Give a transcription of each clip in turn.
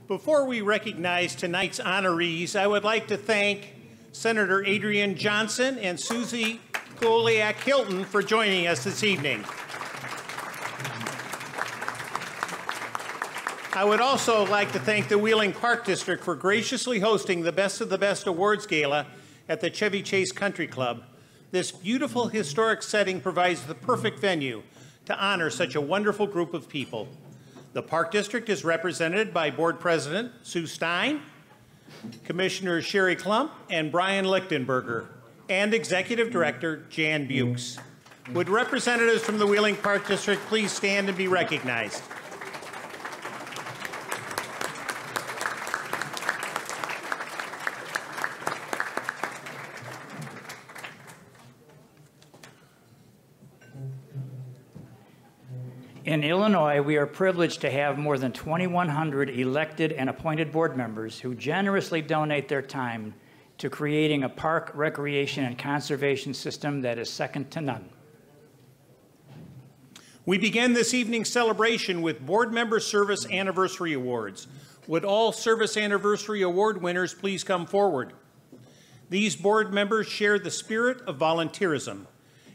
Before we recognize tonight's honorees, I would like to thank Senator Adrian Johnson and Susie Goliak-Hilton for joining us this evening. I would also like to thank the Wheeling Park District for graciously hosting the Best of the Best Awards Gala at the Chevy Chase Country Club. This beautiful historic setting provides the perfect venue to honor such a wonderful group of people. The Park District is represented by Board President Sue Stein, Commissioners Sherry Klump and Brian Lichtenberger, and Executive Director Jan Bukes. Would representatives from the Wheeling Park District please stand and be recognized? In Illinois, we are privileged to have more than 2,100 elected and appointed board members who generously donate their time to creating a park, recreation, and conservation system that is second to none. We begin this evening's celebration with Board Member Service Anniversary Awards. Would all Service Anniversary Award winners please come forward? These board members share the spirit of volunteerism,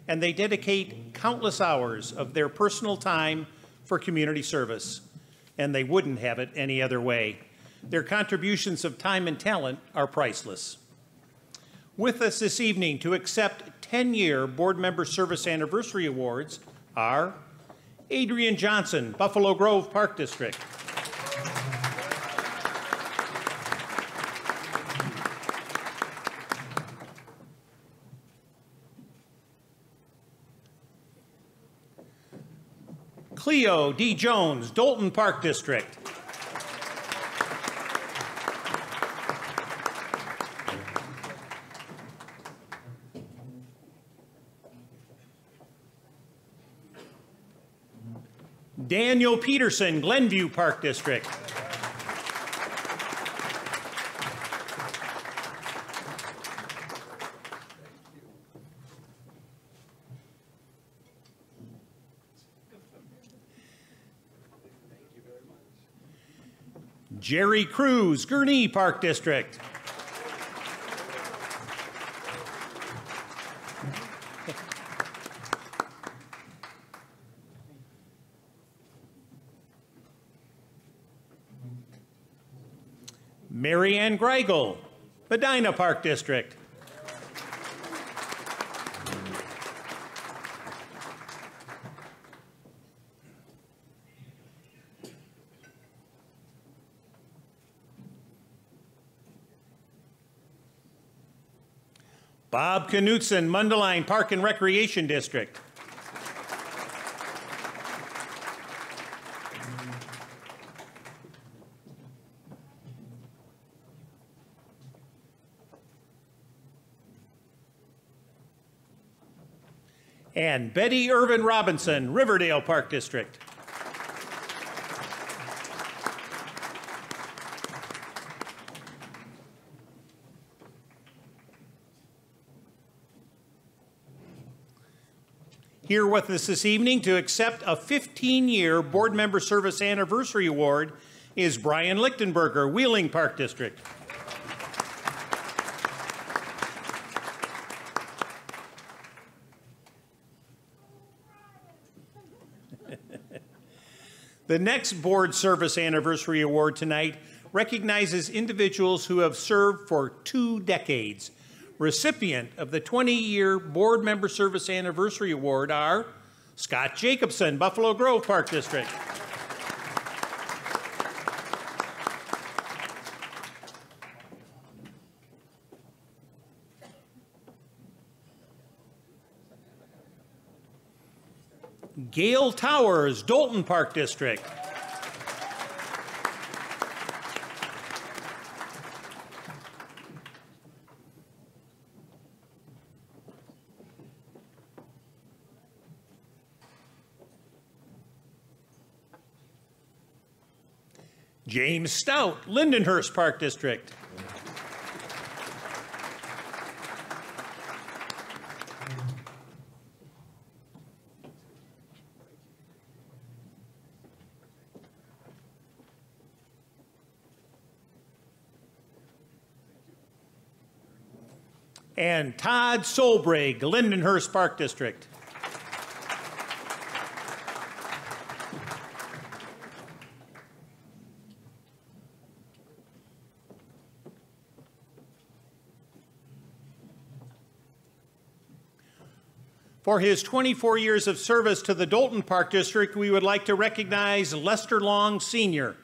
and they dedicate countless hours of their personal time for community service, and they wouldn't have it any other way. Their contributions of time and talent are priceless. With us this evening to accept 10-year Board Member Service Anniversary Awards are Adrian Johnson, Buffalo Grove Park District. Cleo D. Jones, Dolton Park District. Daniel Peterson, Glenview Park District. Jerry Cruz, Gurnee Park District. Mary Ann Greigel, Medina Park District. Bob Knutson, Mundelein Park and Recreation District. And Betty Irvin Robinson, Riverdale Park District. Here with us this evening to accept a 15-year Board Member Service Anniversary Award is Brian Lichtenberger, Wheeling Park District. The next Board Service Anniversary Award tonight recognizes individuals who have served for 2 decades. Recipient of the 20-year Board Member Service Anniversary Award are Scott Jacobson, Buffalo Grove Park District. Gail Towers, Dolton Park District. James Stout, Lindenhurst Park District. and Todd Solbrig, Lindenhurst Park District. For his 24 years of service to the Dolton Park District, we would like to recognize Lester Long, Sr.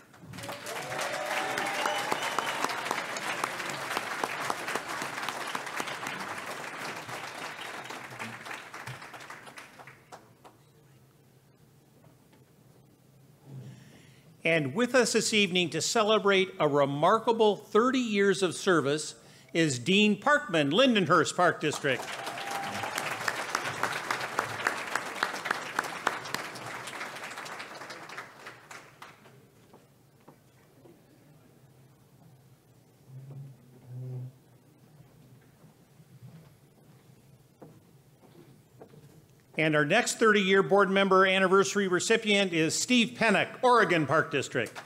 And with us this evening to celebrate a remarkable 30 years of service is Dean Parkman, Lindenhurst Park District. And our next 30-year board member anniversary recipient is Steve Pennock, Oregon Park District.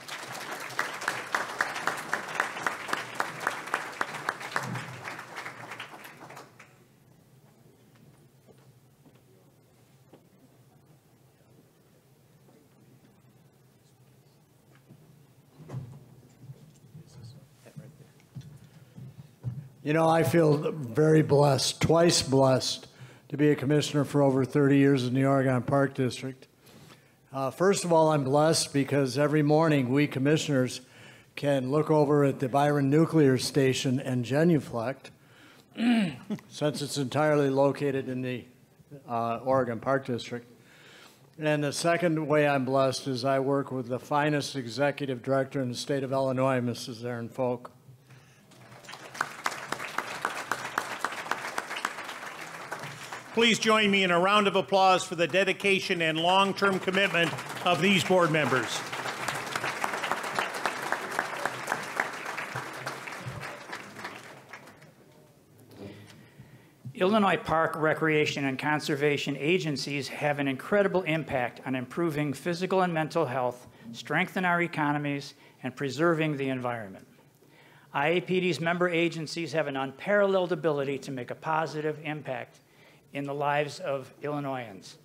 You know, I feel very blessed, twice blessed, to be a commissioner for over 30 years in the Oregon Park District. First of all, I'm blessed because every morning we commissioners can look over at the Byron Nuclear Station and genuflect, since it's entirely located in the Oregon Park District. And the second way I'm blessed is I work with the finest executive director in the state of Illinois, Mrs. Erin Folk. Please join me in a round of applause for the dedication and long-term commitment of these board members. Illinois park, recreation, and conservation agencies have an incredible impact on improving physical and mental health, strengthening our economies, and preserving the environment. IAPD's member agencies have an unparalleled ability to make a positive impact in the lives of Illinoisans.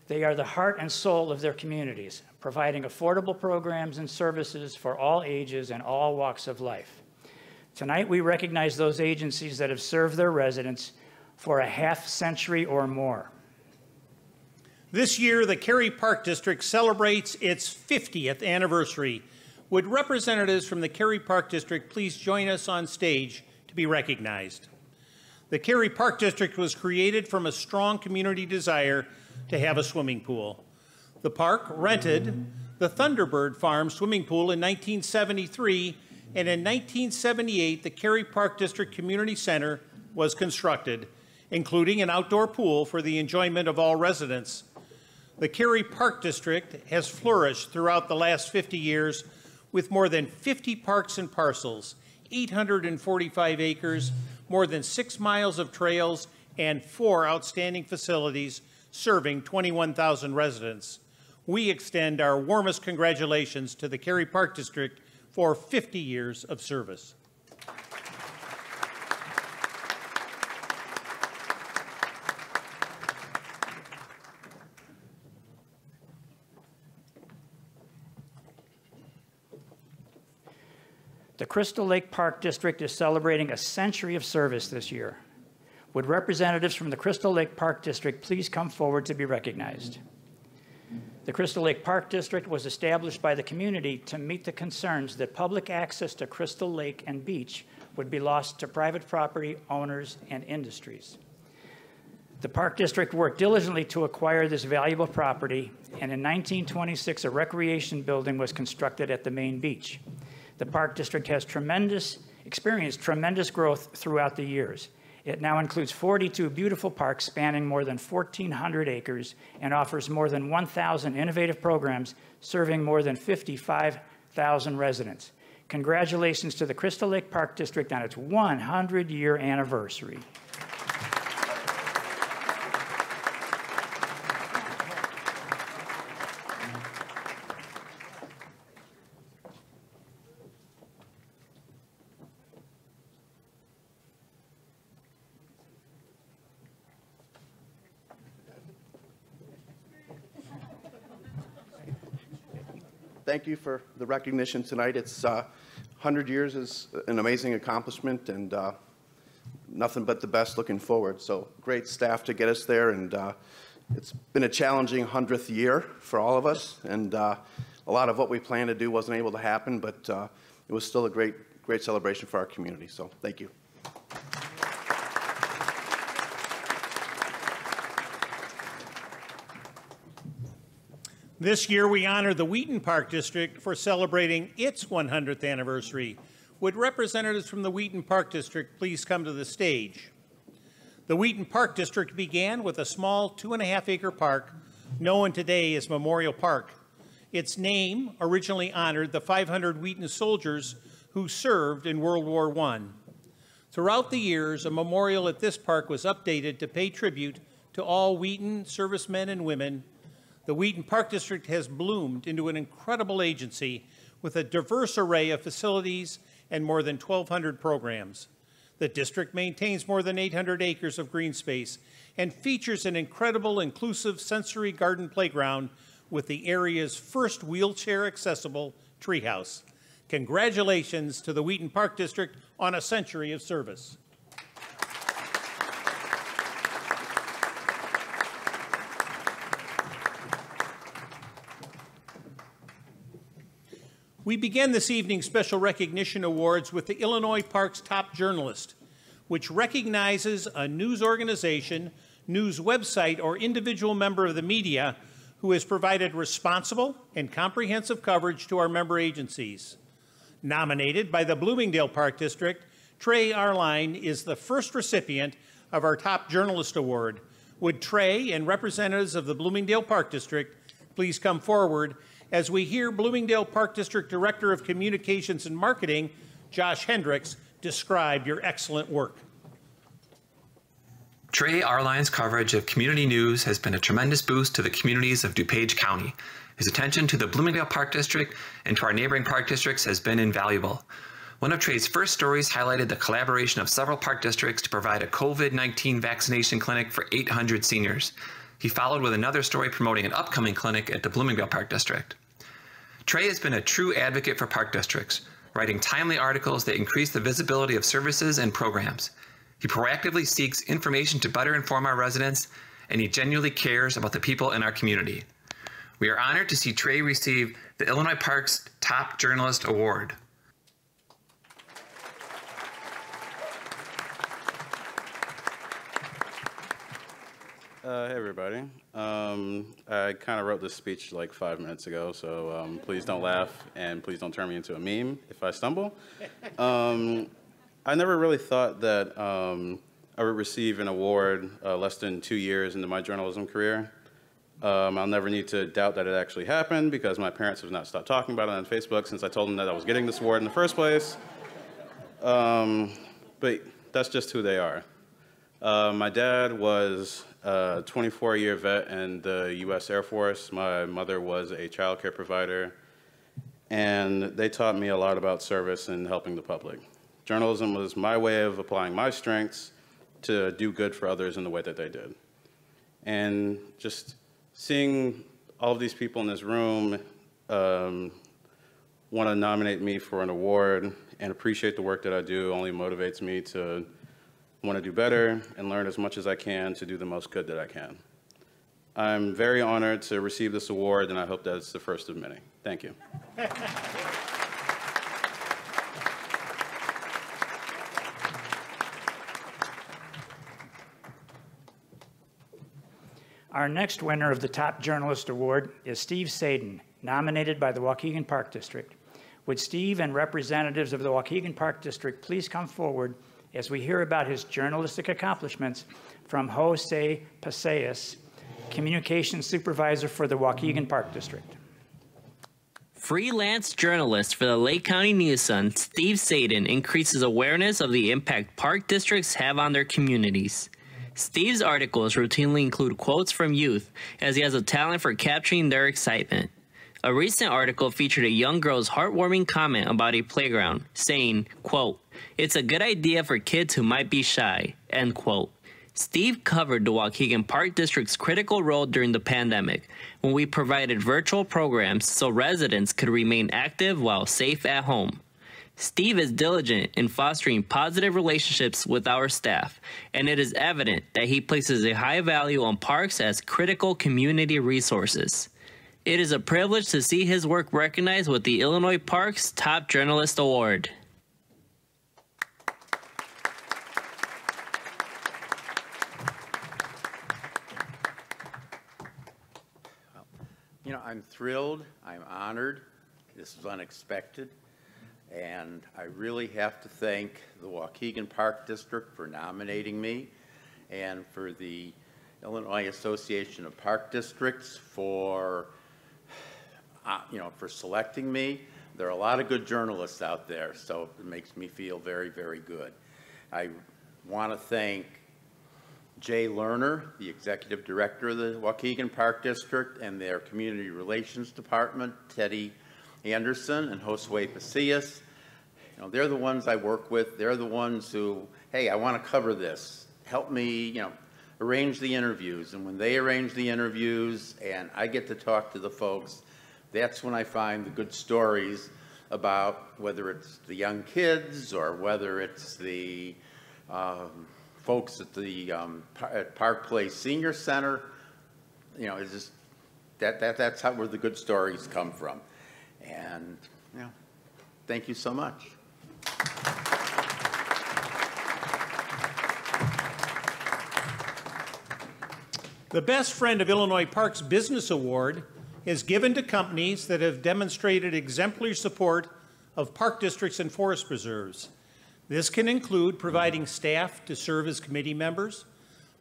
They are the heart and soul of their communities, providing affordable programs and services for all ages and all walks of life. Tonight, we recognize those agencies that have served their residents for a half-century or more. This year, the Cary Park District celebrates its 50th anniversary. Would representatives from the Cary Park District please join us on stage to be recognized? The Cary Park District was created from a strong community desire to have a swimming pool. The park rented the Thunderbird Farm swimming pool in 1973, and in 1978, the Cary Park District Community Center was constructed, including an outdoor pool for the enjoyment of all residents. The Cary Park District has flourished throughout the last 50 years with more than 50 parks and parcels, 845 acres, more than 6 miles of trails, and 4 outstanding facilities serving 21,000 residents. We extend our warmest congratulations to the Cary Park District for 50 years of service. The Crystal Lake Park District is celebrating a century of service this year. Would representatives from the Crystal Lake Park District please come forward to be recognized? The Crystal Lake Park District was established by the community to meet the concerns that public access to Crystal Lake and beach would be lost to private property owners and industries. The Park District worked diligently to acquire this valuable property, and in 1926, a recreation building was constructed at the main beach. The Park District has experienced tremendous growth throughout the years. It now includes 42 beautiful parks spanning more than 1,400 acres and offers more than 1,000 innovative programs serving more than 55,000 residents. Congratulations to the Crystal Lake Park District on its 100-year anniversary. thank you for the recognition tonight. It's 100 years is an amazing accomplishment, and nothing but the best looking forward. So great staff to get us there, and it's been a challenging 100th year for all of us, and a lot of what we planned to do wasn't able to happen, but it was still a great celebration for our community. So thank you. This year, we honor the Wheaton Park District for celebrating its 100th anniversary. Would representatives from the Wheaton Park District please come to the stage? The Wheaton Park District began with a small 2.5-acre park known today as Memorial Park. Its name originally honored the 500 Wheaton soldiers who served in World War I. Throughout the years, a memorial at this park was updated to pay tribute to all Wheaton servicemen and women. The Wheaton Park District has bloomed into an incredible agency with a diverse array of facilities and more than 1,200 programs. The district maintains more than 800 acres of green space and features an incredible inclusive sensory garden playground with the area's first wheelchair-accessible treehouse. Congratulations to the Wheaton Park District on a century of service. We begin this evening's special recognition awards with the Illinois Parks Top Journalist, which recognizes a news organization, news website, or individual member of the media who has provided responsible and comprehensive coverage to our member agencies. Nominated by the Bloomingdale Park District, Trey Arline is the first recipient of our Top Journalist Award. Would Trey and representatives of the Bloomingdale Park District please come forward as we hear Bloomingdale Park District Director of Communications and Marketing, Josh Hendricks, describe your excellent work. Trey Arline's coverage of community news has been a tremendous boost to the communities of DuPage County. His attention to the Bloomingdale Park District and to our neighboring park districts has been invaluable. One of Trey's first stories highlighted the collaboration of several park districts to provide a COVID-19 vaccination clinic for 800 seniors. He followed with another story promoting an upcoming clinic at the Bloomingdale Park District. Trey has been a true advocate for park districts, writing timely articles that increase the visibility of services and programs. He proactively seeks information to better inform our residents, and he genuinely cares about the people in our community. We are honored to see Trey receive the Illinois Parks Top Journalist Award. Hey everybody. I kind of wrote this speech like 5 minutes ago, so please don't laugh and please don't turn me into a meme if I stumble. I never really thought that I would receive an award less than 2 years into my journalism career. I'll never need to doubt that it actually happened because my parents have not stopped talking about it on Facebook since I told them that I was getting this award in the first place. But that's just who they are. My dad was a 24-year vet in the U.S. Air Force. My mother was a child care provider, and they taught me a lot about service and helping the public. Journalism was my way of applying my strengths to do good for others in the way that they did. And just seeing all of these people in this room want to nominate me for an award and appreciate the work that I do only motivates me to want to do better and learn as much as I can to do the most good that I can. I'm very honored to receive this award, and I hope that it's the first of many. Thank you. Our next winner of the Top Journalist Award is Steve Sadin, nominated by the Waukegan Park District. Would Steve and representatives of the Waukegan Park District please come forward as we hear about his journalistic accomplishments from Jose Paseas, Communications Supervisor for the Waukegan Park District. Freelance journalist for the Lake County News-Sun, Steve Sadin increases awareness of the impact park districts have on their communities. Steve's articles routinely include quotes from youth, as he has a talent for capturing their excitement. A recent article featured a young girl's heartwarming comment about a playground, saying, quote, "It's a good idea for kids who might be shy," end quote. Steve covered the Waukegan Park District's critical role during the pandemic, when we provided virtual programs so residents could remain active while safe at home. Steve is diligent in fostering positive relationships with our staff, and it is evident that he places a high value on parks as critical community resources. It is a privilege to see his work recognized with the Illinois Parks Top Journalist Award. You know, I'm thrilled, I'm honored, this is unexpected, and I really have to thank the Waukegan Park District for nominating me, and for the Illinois Association of Park Districts for, for selecting me. There are a lot of good journalists out there, so it makes me feel very, very good. I want to thank Jay Lerner, the Executive Director of the Waukegan Park District, and their Community Relations Department, Teddy Anderson and Josue Pasillas. You know, they're the ones I work with. They're the ones who, hey, I want to cover this. Help me, arrange the interviews. And when they arrange the interviews and I get to talk to the folks, that's when I find the good stories about whether it's the young kids or whether it's the folks at the at Park Place Senior Center. It's just that's where the good stories come from. And thank you so much. The Best Friend of Illinois Parks Business Award is given to companies that have demonstrated exemplary support of park districts and forest preserves. This can include providing staff to serve as committee members,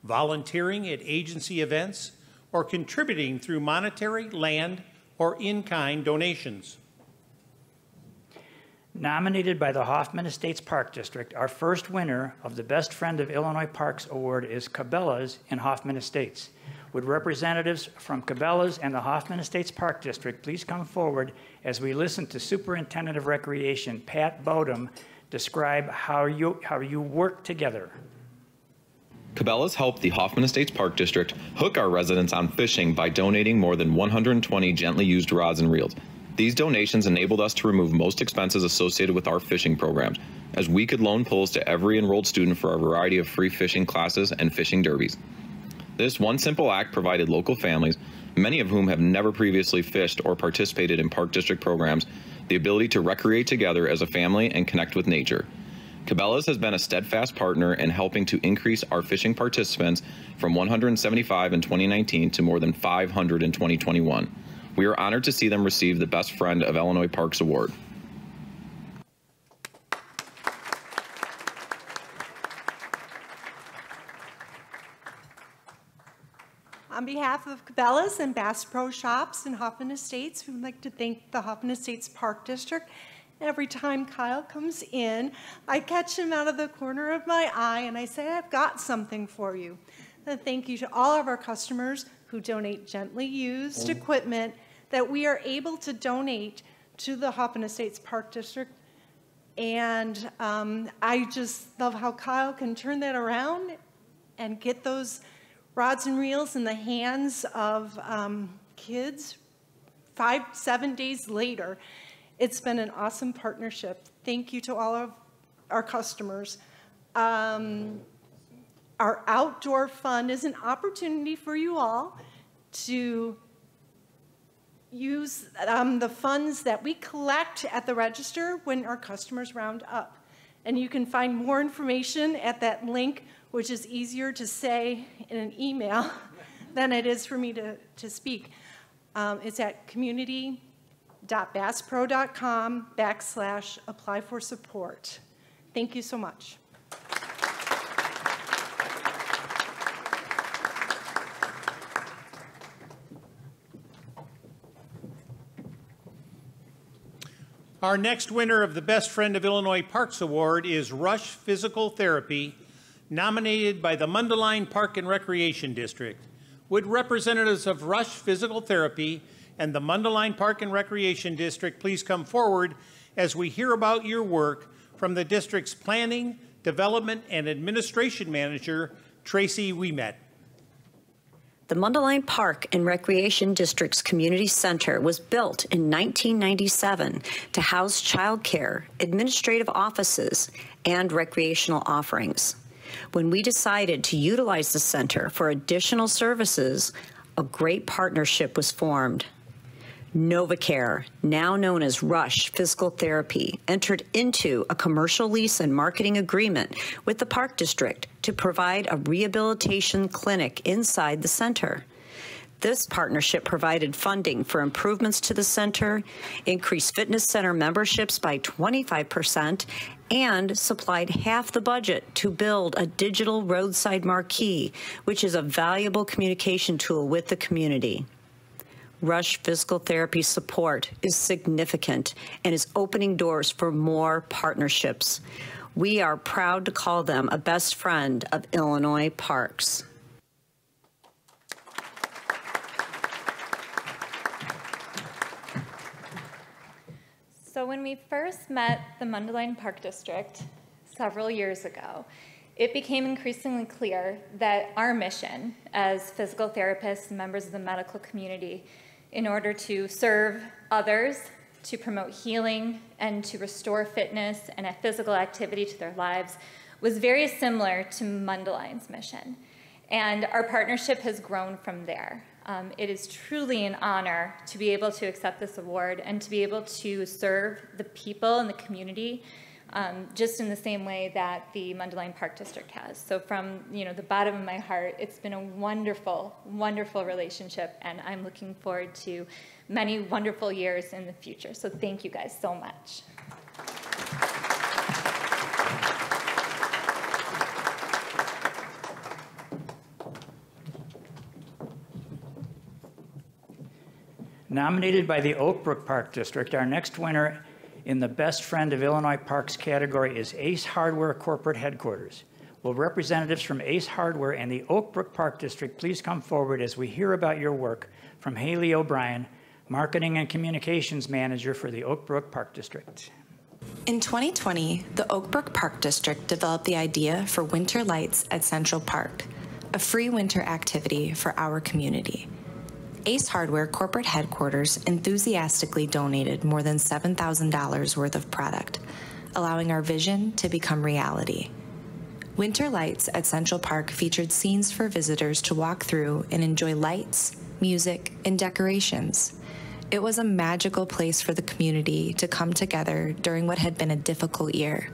volunteering at agency events, or contributing through monetary, land, or in-kind donations. Nominated by the Hoffman Estates Park District, our first winner of the Best Friend of Illinois Parks Award is Cabela's in Hoffman Estates. Would representatives from Cabela's and the Hoffman Estates Park District please come forward as we listen to Superintendent of Recreation, Pat Bodum, describe how you work together. Cabela's helped the Hoffman Estates Park District hook our residents on fishing by donating more than 120 gently used rods and reels. These donations enabled us to remove most expenses associated with our fishing programs, as we could loan poles to every enrolled student for a variety of free fishing classes and fishing derbies. This one simple act provided local families, many of whom have never previously fished or participated in Park District programs, the ability to recreate together as a family and connect with nature. Cabela's has been a steadfast partner in helping to increase our fishing participants from 175 in 2019 to more than 500 in 2021. We are honored to see them receive the Best Friend of Illinois Parks Award. On behalf of Cabela's and Bass Pro Shops in Hoffman Estates, we would like to thank the Hoffman Estates Park District. Every time Kyle comes in, I catch him out of the corner of my eye and I say, I've got something for you. And thank you to all of our customers who donate gently used equipment that we are able to donate to the Hoffman Estates Park District. And I just love how Kyle can turn that around and get those rods and reels in the hands of kids 5-7 days later. It's been an awesome partnership. Thank you to all of our customers. Our outdoor fund is an opportunity for you all to use the funds that we collect at the register when our customers round up. And you can find more information at that link, which is easier to say in an email than it is for me to speak. It's at community.basspro.com/apply for support. Thank you so much. Our next winner of the Best Friend of Illinois Parks Award is Rush Physical Therapy, nominated by the Mundelein Park and Recreation District. Would representatives of Rush Physical Therapy and the Mundelein Park and Recreation District please come forward as we hear about your work from the district's Planning, Development, and Administration Manager, Tracy Ouimet. The Mundelein Park and Recreation District's Community Center was built in 1997 to house childcare, administrative offices, and recreational offerings. When we decided to utilize the center for additional services, a great partnership was formed. NovaCare, now known as Rush Physical Therapy, entered into a commercial lease and marketing agreement with the Park District to provide a rehabilitation clinic inside the center. This partnership provided funding for improvements to the center, increased fitness center memberships by 25%, and supplied half the budget to build a digital roadside marquee, which is a valuable communication tool with the community. Rush Physical Therapy support is significant and is opening doors for more partnerships. We are proud to call them a best friend of Illinois parks. So when we first met the Mundelein Park District several years ago, it became increasingly clear that our mission as physical therapists and members of the medical community, in order to serve others, to promote healing, and to restore fitness and a physical activity to their lives, was very similar to Mundelein's mission. And our partnership has grown from there. It is truly an honor to be able to accept this award and to be able to serve the people in the community just in the same way that the Mundelein Park District has. So from the bottom of my heart, it's been a wonderful, wonderful relationship, and I'm looking forward to many wonderful years in the future. So thank you guys so much. Nominated by the Oak Brook Park District, our next winner in the Best Friend of Illinois Parks category is Ace Hardware Corporate Headquarters. Will representatives from Ace Hardware and the Oak Brook Park District please come forward as we hear about your work from Haley O'Brien, Marketing and Communications Manager for the Oak Brook Park District. In 2020, the Oak Brook Park District developed the idea for Winter Lights at Central Park, a free winter activity for our community. Ace Hardware Corporate Headquarters enthusiastically donated more than $7,000 worth of product, allowing our vision to become reality. Winter Lights at Central Park featured scenes for visitors to walk through and enjoy lights, music, and decorations. It was a magical place for the community to come together during what had been a difficult year.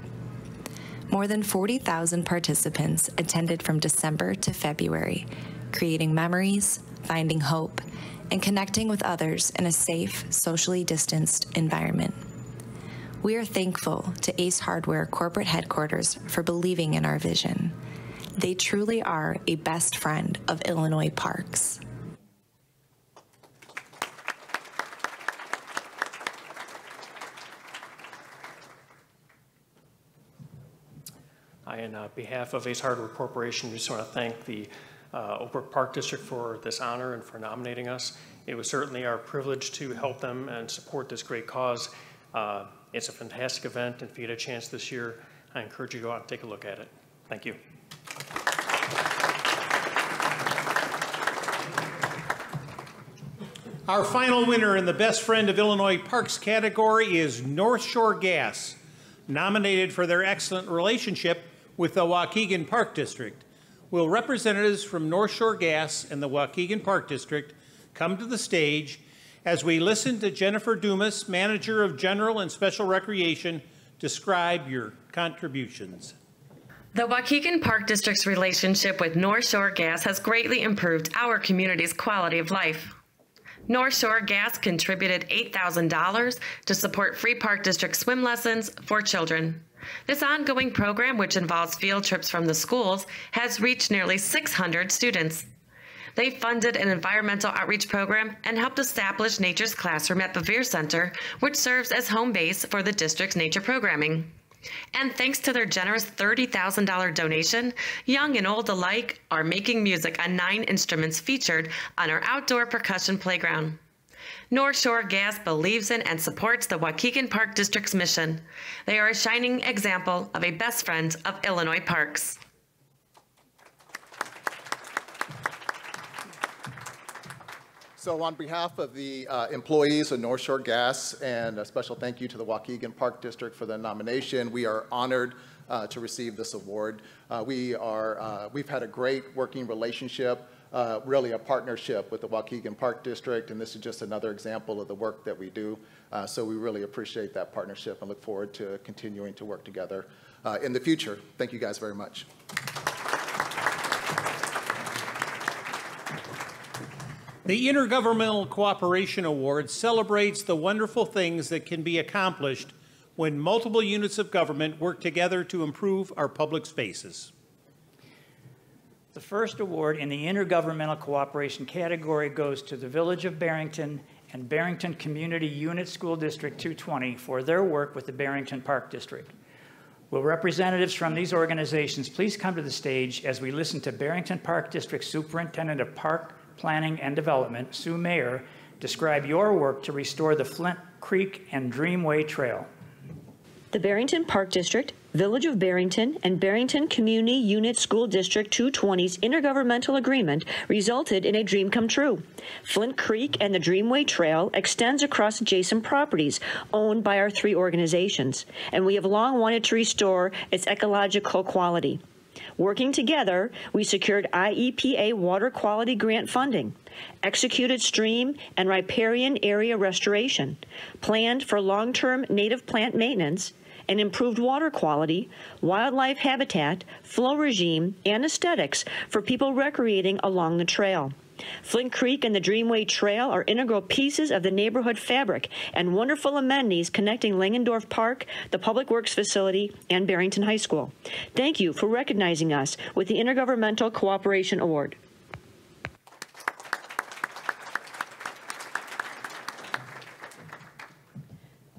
More than 40,000 participants attended from December to February, creating memories, finding hope, and connecting with others in a safe, socially distanced environment. We are thankful to Ace Hardware Corporate Headquarters for believing in our vision. They truly are a best friend of Illinois parks. On behalf of Ace Hardware Corporation, we just want to thank the Oak Brook Park District for this honor and for nominating us. It was certainly our privilege to help them and support this great cause. It's a fantastic event, and if you get a chance this year, I encourage you to go out and take a look at it. Thank you. Our final winner in the Best Friend of Illinois Parks category is North Shore Gas, nominated for their excellent relationship with the Waukegan Park District. Will representatives from North Shore Gas and the Waukegan Park District come to the stage as we listen to Jennifer Dumas, Manager of General and Special Recreation, describe your contributions. The Waukegan Park District's relationship with North Shore Gas has greatly improved our community's quality of life. North Shore Gas contributed $8,000 to support free Park District swim lessons for children. This ongoing program, which involves field trips from the schools, has reached nearly 600 students. They funded an environmental outreach program and helped establish Nature's Classroom at the Veer Center, which serves as home base for the district's nature programming. And thanks to their generous $30,000 donation, young and old alike are making music on 9 instruments featured on our outdoor percussion playground. North Shore Gas believes in and supports the Waukegan Park District's mission. They are a shining example of a best friend of Illinois parks. So on behalf of the employees of North Shore Gas, and a special thank you to the Waukegan Park District for the nomination, we are honored to receive this award. We've had a great working relationship, really a partnership with the Waukegan Park District, and this is just another example of the work that we do. So we really appreciate that partnership and look forward to continuing to work together in the future. Thank you guys very much. The Intergovernmental Cooperation Award celebrates the wonderful things that can be accomplished when multiple units of government work together to improve our public spaces. The first award in the Intergovernmental Cooperation category goes to the Village of Barrington and Barrington Community Unit School District 220 for their work with the Barrington Park District. Will representatives from these organizations please come to the stage as we listen to Barrington Park District Superintendent of Park Planning and Development, Sue Mayer, describe your work to restore the Flint Creek and Dreamway Trail. The Barrington Park District, Village of Barrington, and Barrington Community Unit School District 220's intergovernmental agreement resulted in a dream come true. Flint Creek and the Dreamway Trail extends across adjacent properties owned by our three organizations, and we have long wanted to restore its ecological quality. Working together, we secured IEPA water quality grant funding, executed stream and riparian area restoration, planned for long-term native plant maintenance, and improved water quality, wildlife habitat, flow regime, and aesthetics for people recreating along the trail. Flint Creek and the Dreamway Trail are integral pieces of the neighborhood fabric and wonderful amenities connecting Langendorf Park, the Public Works Facility, and Barrington High School. Thank you for recognizing us with the Intergovernmental Cooperation Award.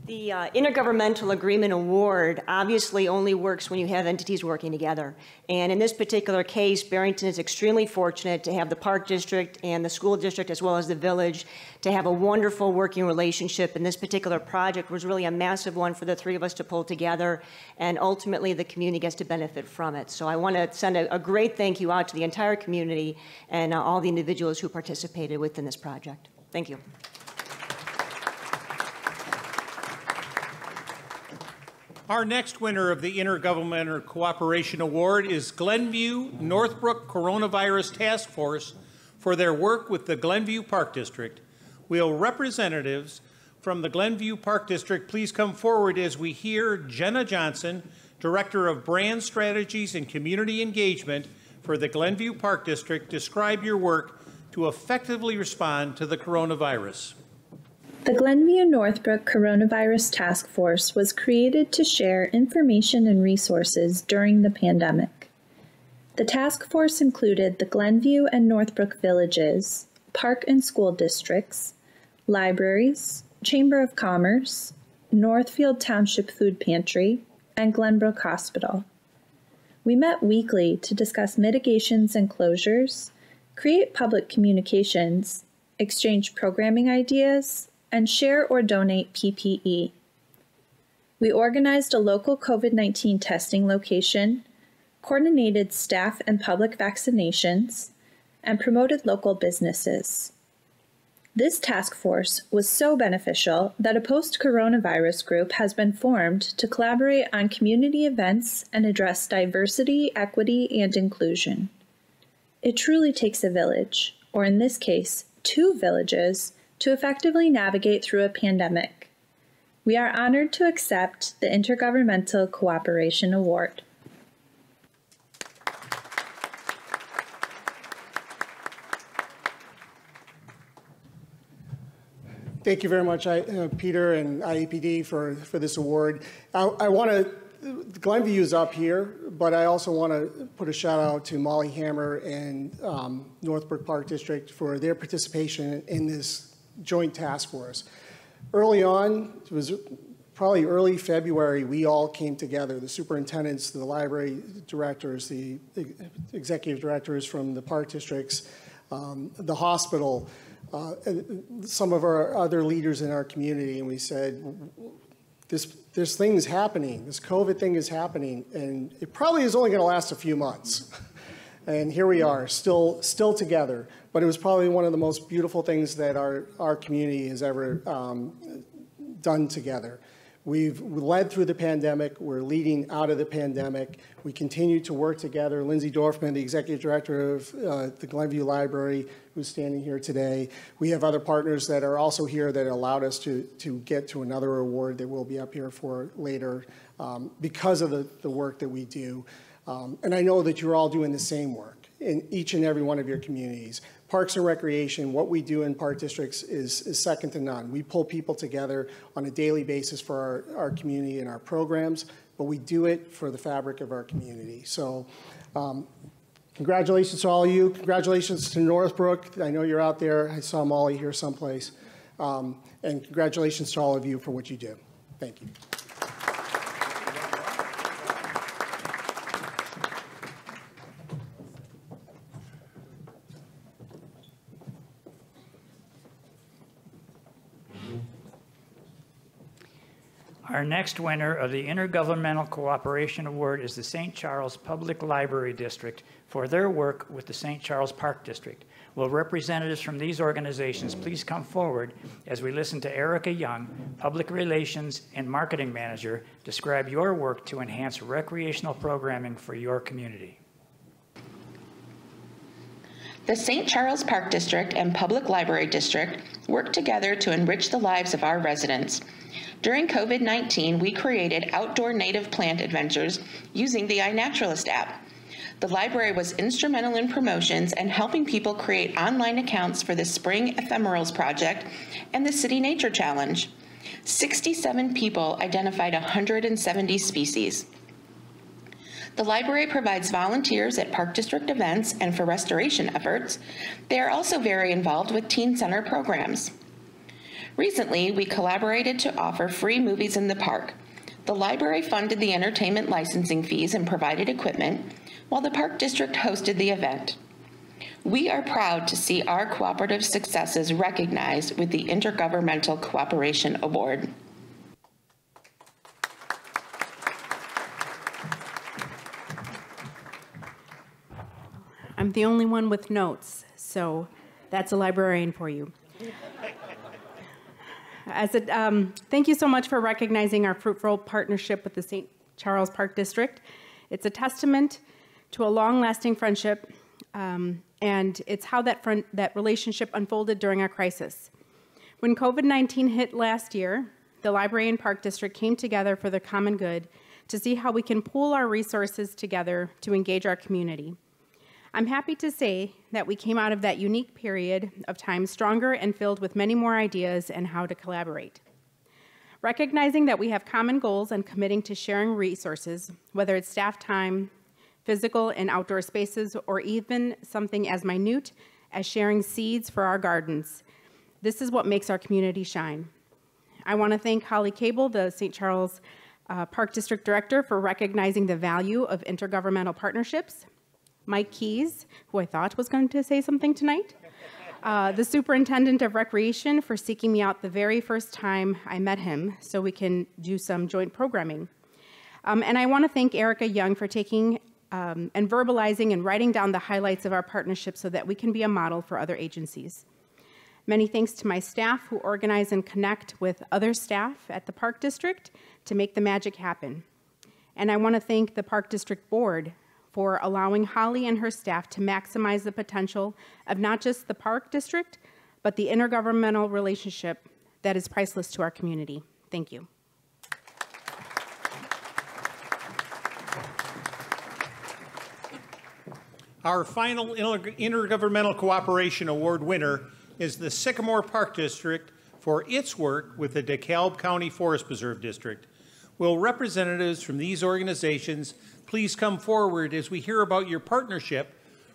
The Intergovernmental Agreement Award obviously only works when you have entities working together. And in this particular case, Barrington is extremely fortunate to have the Park District and the school district, as well as the village, to have a wonderful working relationship. And this particular project was really a massive one for the three of us to pull together, and ultimately the community gets to benefit from it. So I want to send a great thank you out to the entire community and all the individuals who participated within this project. Thank you. Our next winner of the Intergovernmental Cooperation Award is Glenview Northbrook Coronavirus Task Force for their work with the Glenview Park District. Will representatives from the Glenview Park District please come forward as we hear Jenna Johnson, Director of Brand Strategies and Community Engagement for the Glenview Park District, describe your work to effectively respond to the coronavirus. The Glenview Northbrook Coronavirus Task Force was created to share information and resources during the pandemic. The task force included the Glenview and Northbrook villages, park and school districts, libraries, Chamber of Commerce, Northfield Township Food Pantry, and Glenbrook Hospital. We met weekly to discuss mitigations and closures, create public communications, exchange programming ideas, and share or donate PPE. We organized a local COVID-19 testing location, coordinated staff and public vaccinations, and promoted local businesses. This task force was so beneficial that a post-coronavirus group has been formed to collaborate on community events and address diversity, equity, and inclusion. It truly takes a village, or in this case, 2 villages, to effectively navigate through a pandemic. We are honored to accept the Intergovernmental Cooperation Award. Thank you very much, Peter and IEPD for this award. I want to, Glenview is up here, but I also want to put a shout out to Molly Hammer and Northbrook Park District for their participation in this joint task force. Early on, it was probably early February, we all came together, the superintendents, the library directors, the executive directors from the park districts, the hospital, some of our other leaders in our community, and we said, this thing is happening, this COVID thing is happening, and it probably is only going to last a few months. And here we are, still together. But it was probably one of the most beautiful things that our community has ever done together. We've led through the pandemic. We're leading out of the pandemic. We continue to work together. Lindsay Dorfman, the executive director of the Glenview Library, who's standing here today. We have other partners that are also here that allowed us to get to another award that we'll be up here for later because of the work that we do. And I know that you're all doing the same work in each and every one of your communities. Parks and Recreation, what we do in Park Districts is second to none. We pull people together on a daily basis for our community and our programs, but we do it for the fabric of our community. So congratulations to all of you. Congratulations to Northbrook. I know you're out there. I saw Molly here someplace. And congratulations to all of you for what you do. Thank you. Our next winner of the Intergovernmental Cooperation Award is the St. Charles Public Library District for their work with the St. Charles Park District. Will representatives from these organizations please come forward as we listen to Erica Young, Public Relations and Marketing Manager, describe your work to enhance recreational programming for your community. The St. Charles Park District and Public Library District work together to enrich the lives of our residents. During COVID-19, we created outdoor native plant adventures using the iNaturalist app. The library was instrumental in promotions and helping people create online accounts for the Spring Ephemerals Project and the City Nature Challenge. 67 people identified 170 species. The library provides volunteers at Park District events and for restoration efforts. They are also very involved with teen center programs. Recently, we collaborated to offer free movies in the park. The library funded the entertainment licensing fees and provided equipment, while the Park District hosted the event. We are proud to see our cooperative successes recognized with the Intergovernmental Cooperation Award. I'm the only one with notes, so that's a librarian for you. Thank you so much for recognizing our fruitful partnership with the St. Charles Park District. It's a testament to a long-lasting friendship, and it's how that relationship unfolded during our crisis. When COVID-19 hit last year, the Library and Park District came together for the common good to see how we can pool our resources together to engage our community. I'm happy to say that we came out of that unique period of time stronger and filled with many more ideas and how to collaborate. Recognizing that we have common goals and committing to sharing resources, whether it's staff time, physical and outdoor spaces, or even something as minute as sharing seeds for our gardens, this is what makes our community shine. I want to thank Holly Cable, the St. Charles Park District Director, for recognizing the value of intergovernmental partnerships. Mike Keys, who I thought was going to say something tonight. The Superintendent of Recreation for seeking me out the very first time I met him so we can do some joint programming. And I want to thank Erica Young for taking and verbalizing and writing down the highlights of our partnership so that we can be a model for other agencies. Many thanks to my staff who organize and connect with other staff at the Park District to make the magic happen. And I want to thank the Park District Board for allowing Holly and her staff to maximize the potential of not just the Park District, but the intergovernmental relationship that is priceless to our community. Thank you. Our final Intergovernmental Cooperation Award winner is the Sycamore Park District for its work with the Dekalb County Forest Preserve District. Will representatives from these organizations please come forward as we hear about your partnership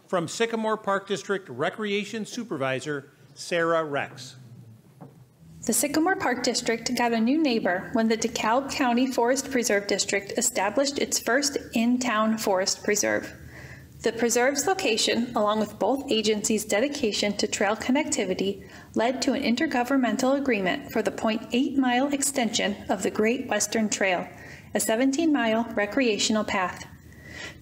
from Sycamore Park District Recreation Supervisor, Sarah Rex. The Sycamore Park District got a new neighbor when the Dekalb County Forest Preserve District established its first in-town forest preserve. The preserve's location, along with both agencies' dedication to trail connectivity, led to an intergovernmental agreement for the 0.8-mile extension of the Great Western Trail, a 17-mile recreational path.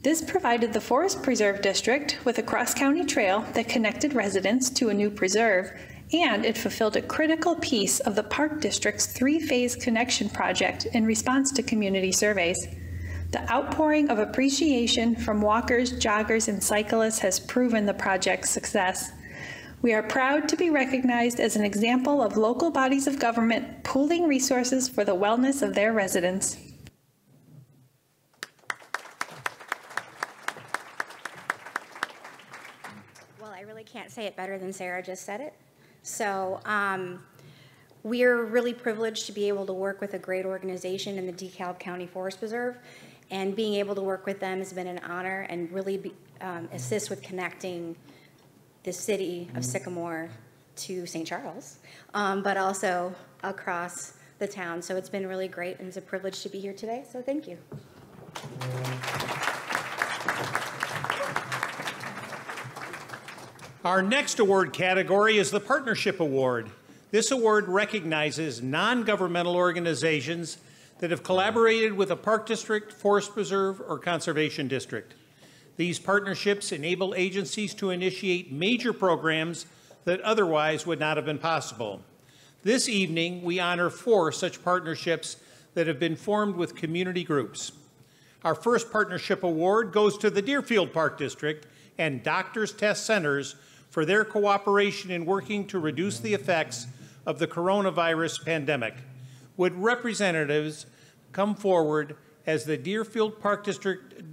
This provided the Forest Preserve District with a cross-county trail that connected residents to a new preserve, and it fulfilled a critical piece of the Park District's three-phase connection project in response to community surveys. The outpouring of appreciation from walkers, joggers, and cyclists has proven the project's success. We are proud to be recognized as an example of local bodies of government pooling resources for the wellness of their residents. Well, I really can't say it better than Sarah just said it. So we're really privileged to be able to work with a great organization in the Dekalb County Forest Preserve, and being able to work with them has been an honor and really assist with connecting the city of Sycamore to St. Charles, but also across the town. So it's been really great, and it's a privilege to be here today, so thank you. Our next award category is the Partnership Award. This award recognizes non-governmental organizations that have collaborated with a park district, forest preserve, or conservation district. These partnerships enable agencies to initiate major programs that otherwise would not have been possible. This evening, we honor 4 such partnerships that have been formed with community groups. Our first partnership award goes to the Deerfield Park District and Doctors Test Centers for their cooperation in working to reduce the effects of the coronavirus pandemic. Would representatives come forward as the Deerfield Park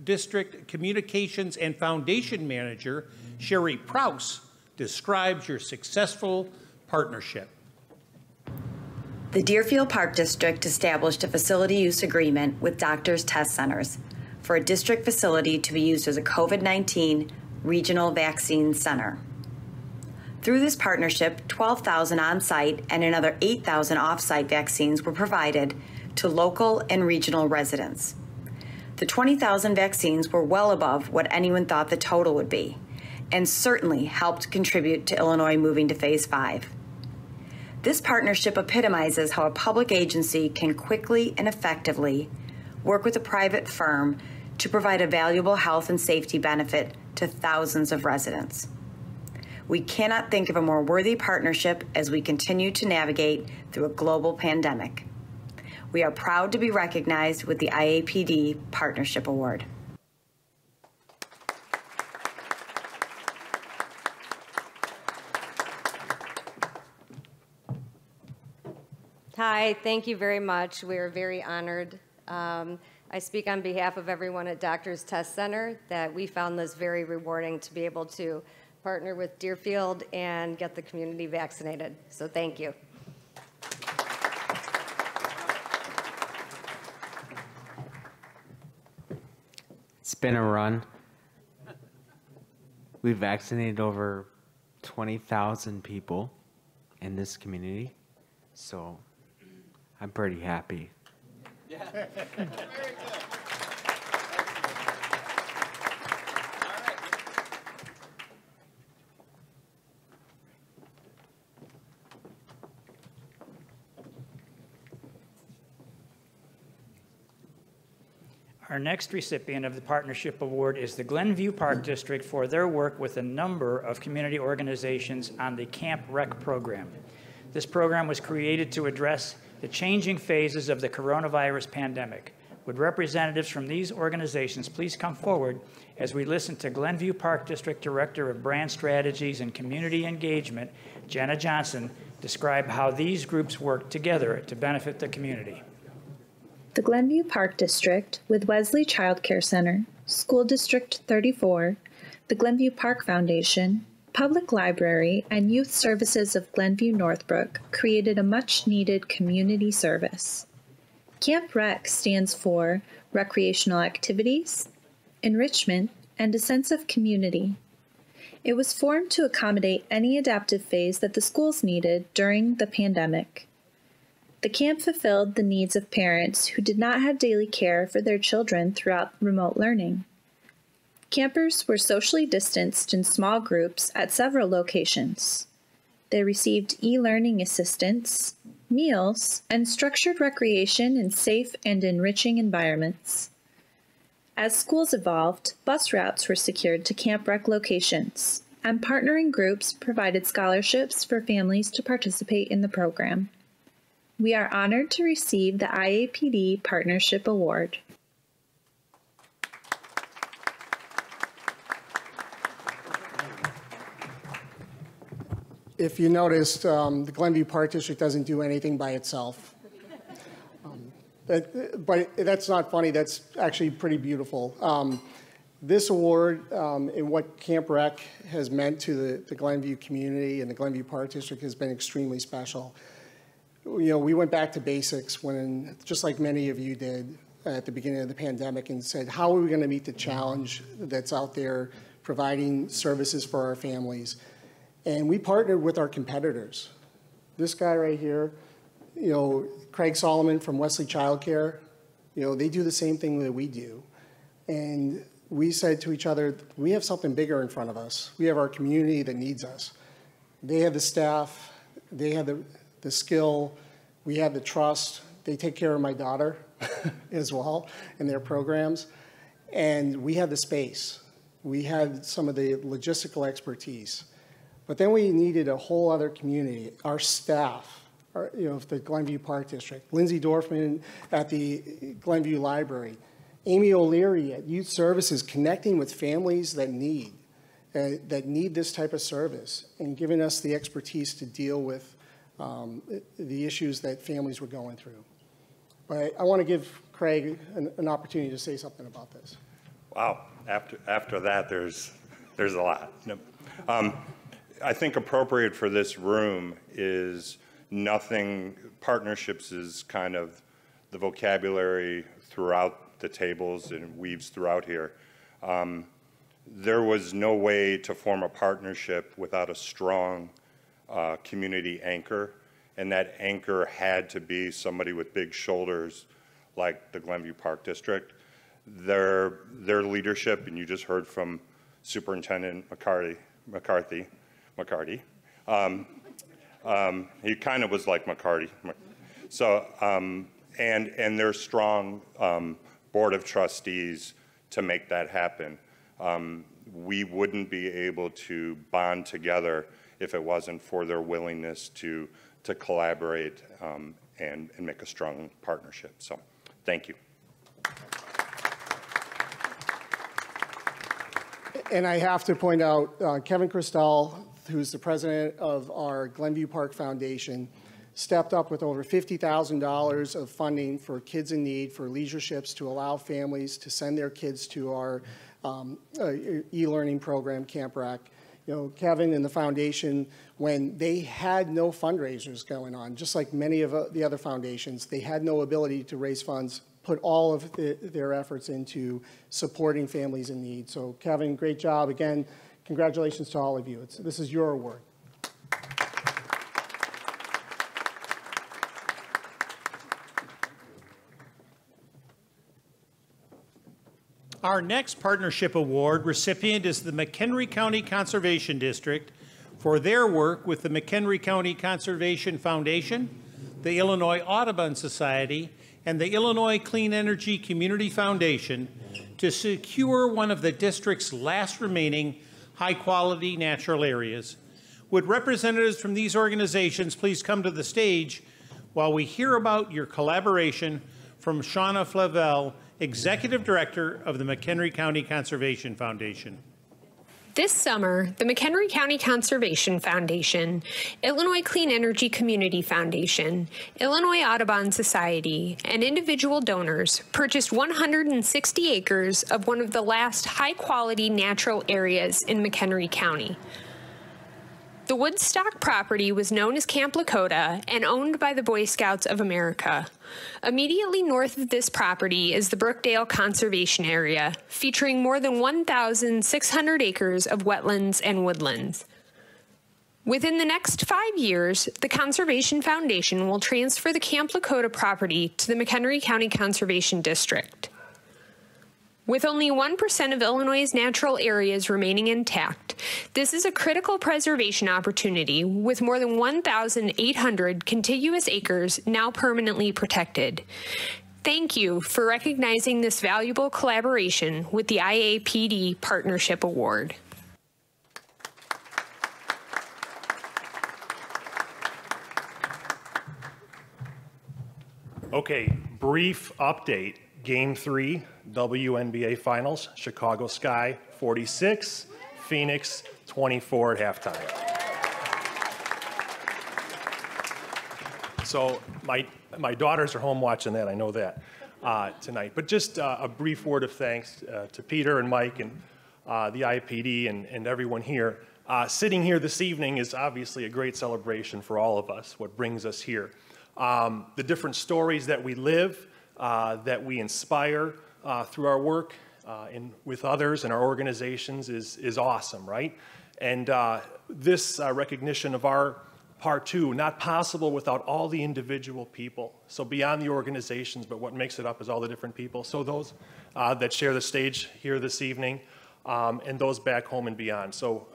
District Communications and Foundation Manager, Sherry Prouse, describes your successful partnership? The Deerfield Park District established a facility use agreement with Doctors Test Centers for a district facility to be used as a COVID-19 regional vaccine center. Through this partnership, 12,000 on-site and another 8,000 off-site vaccines were provided to local and regional residents. The 20,000 vaccines were well above what anyone thought the total would be, and certainly helped contribute to Illinois moving to Phase 5. This partnership epitomizes how a public agency can quickly and effectively work with a private firm to provide a valuable health and safety benefit to thousands of residents. We cannot think of a more worthy partnership as we continue to navigate through a global pandemic. We are proud to be recognized with the IAPD Partnership Award. Hi, thank you very much. We are very honored. I speak on behalf of everyone at Doctors Test Center that we found this very rewarding to be able to partner with Deerfield and get the community vaccinated. So thank you. It's been a run. We've vaccinated over 20,000 people in this community, so I'm pretty happy. Yeah. Our next recipient of the Partnership Award is the Glenview Park District for their work with a number of community organizations on the Camp Rec program. This program was created to address the changing phases of the coronavirus pandemic. Would representatives from these organizations please come forward as we listen to Glenview Park District Director of Brand Strategies and Community Engagement, Jenna Johnson, describe how these groups work together to benefit the community. The Glenview Park District, with Wesley Child Care Center, School District 34, the Glenview Park Foundation, Public Library, and Youth Services of Glenview Northbrook, created a much-needed community service. Camp Rec stands for Recreational Activities, Enrichment, and a Sense of Community. It was formed to accommodate any adaptive phase that the schools needed during the pandemic. The camp fulfilled the needs of parents who did not have daily care for their children throughout remote learning. Campers were socially distanced in small groups at several locations. They received e-learning assistance, meals, and structured recreation in safe and enriching environments. As schools evolved, bus routes were secured to Camp Rec locations, and partnering groups provided scholarships for families to participate in the program. We are honored to receive the IAPD Partnership Award. If you noticed, the Glenview Park District doesn't do anything by itself. But that's not funny. That's actually pretty beautiful. This award and what Camp Rec has meant to the Glenview community and the Glenview Park District has been extremely special. You know, we went back to basics when, just like many of you did at the beginning of the pandemic, and said, how are we going to meet the challenge that's out there providing services for our families? And we partnered with our competitors. This guy right here, you know, Craig Solomon from Wesley Child Care, you know, they do the same thing that we do. And we said to each other, we have something bigger in front of us. We have our community that needs us. They have the staff, they have the skill, we have the trust. They take care of my daughter as well in their programs. And we had the space. We had some of the logistical expertise. But then we needed a whole other community, our staff, you know, the Glenview Park District, Lindsay Dorfman at the Glenview Library, Amy O'Leary at Youth Services, connecting with families that need this type of service and giving us the expertise to deal with the issues that families were going through. But I want to give Craig an opportunity to say something about this. Wow, after that, there's a lot. I think appropriate for this room is nothing, partnerships is kind of the vocabulary throughout the tables and weaves throughout here. There was no way to form a partnership without a strong community anchor, and that anchor had to be somebody with big shoulders like the Glenview Park District. Their leadership, and you just heard from Superintendent McCarthy. He kind of was like McCarty. So, and their strong board of trustees to make that happen. We wouldn't be able to bond together if it wasn't for their willingness to collaborate and make a strong partnership. So, thank you. And I have to point out, Kevin Christel, who's the president of our Glenview Park Foundation, stepped up with over $50,000 of funding for kids in need, for leisureships, to allow families to send their kids to our e-learning program, Camp Rec. You know, Kevin and the foundation, when they had no fundraisers going on, just like many of the other foundations, they had no ability to raise funds, put all of their efforts into supporting families in need. So Kevin, great job. Again, congratulations to all of you. This is your award. Our next partnership award recipient is the McHenry County Conservation District for their work with the McHenry County Conservation Foundation, the Illinois Audubon Society, and the Illinois Clean Energy Community Foundation to secure one of the district's last remaining high-quality natural areas. Would representatives from these organizations please come to the stage while we hear about your collaboration from Shauna Flavel, Executive Director of the McHenry County Conservation Foundation. This summer, the McHenry County Conservation Foundation, Illinois Clean Energy Community Foundation, Illinois Audubon Society, and individual donors purchased 160 acres of one of the last high-quality natural areas in McHenry County. The Woodstock property was known as Camp Lakota and owned by the Boy Scouts of America. Immediately north of this property is the Brookdale Conservation Area, featuring more than 1,600 acres of wetlands and woodlands. Within the next 5 years, the Conservation Foundation will transfer the Camp Lakota property to the McHenry County Conservation District. With only 1% of Illinois' natural areas remaining intact, this is a critical preservation opportunity with more than 1,800 contiguous acres now permanently protected. Thank you for recognizing this valuable collaboration with the IAPD Partnership Award. Okay, brief update. Game 3, WNBA Finals, Chicago Sky 46, Phoenix 24 at halftime. So my daughters are home watching that, I know that, tonight. But just a brief word of thanks to Peter and Mike and the IPD and everyone here. Sitting here this evening is obviously a great celebration for all of us, what brings us here. The different stories that we live, that we inspire through our work and with others and our organizations is awesome, right? And this recognition of our part too, not possible without all the individual people. So beyond the organizations, but what makes it up is all the different people. So those that share the stage here this evening, and those back home and beyond. So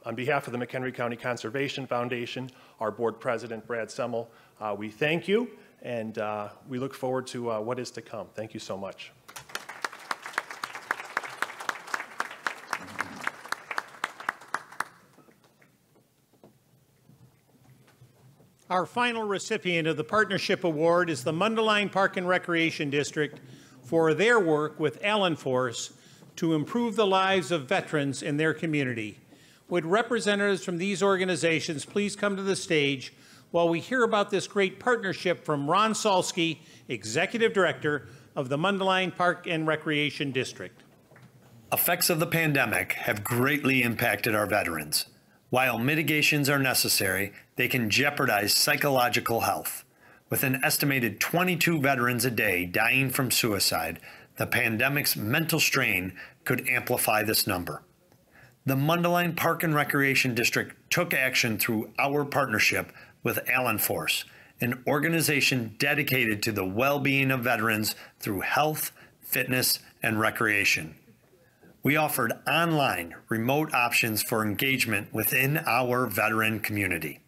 on behalf of the McHenry County Conservation Foundation, our board president, Brad Semmel, we thank you, and we look forward to what is to come. Thank you so much. Our final recipient of the Partnership Award is the Mundelein Park and Recreation District for their work with Allen Force to improve the lives of veterans in their community. Would representatives from these organizations please come to the stage while we hear about this great partnership from Ron Salsky, Executive Director of the Mundelein Park and Recreation District. Effects of the pandemic have greatly impacted our veterans. While mitigations are necessary, they can jeopardize psychological health. With an estimated 22 veterans a day dying from suicide, the pandemic's mental strain could amplify this number. The Mundelein Park and Recreation District took action through our partnership with Allen Force, an organization dedicated to the well-being of veterans through health, fitness, and recreation. We offered online, remote options for engagement within our veteran community.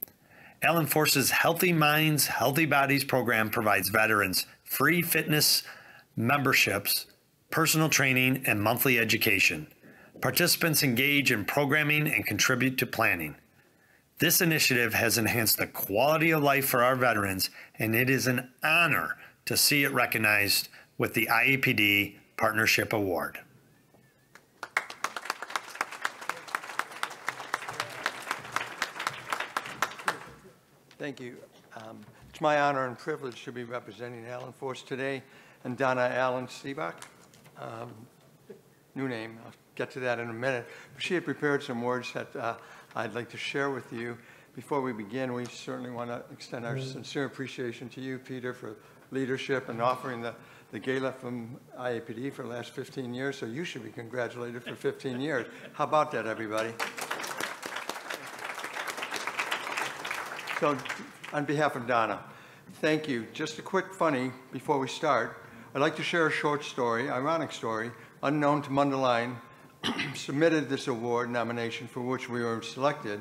Allen Force's Healthy Minds, Healthy Bodies program provides veterans free fitness memberships, personal training, and monthly education. Participants engage in programming and contribute to planning. This initiative has enhanced the quality of life for our veterans, and it is an honor to see it recognized with the IAPD Partnership Award. Thank you. It's my honor and privilege to be representing Allen Force today, and Donna Allen Seebach, new name, I'll get to that in a minute. But she had prepared some words that I'd like to share with you. Before we begin, we certainly want to extend our sincere appreciation to you, Peter, for leadership and offering the Gala from IAPD for the last 15 years, so you should be congratulated for 15 years. How about that, everybody? So, on behalf of Donna, thank you. Just a quick funny before we start. I'd like to share a short story, ironic story, unknown to Mundelein, submitted this award nomination for which we were selected.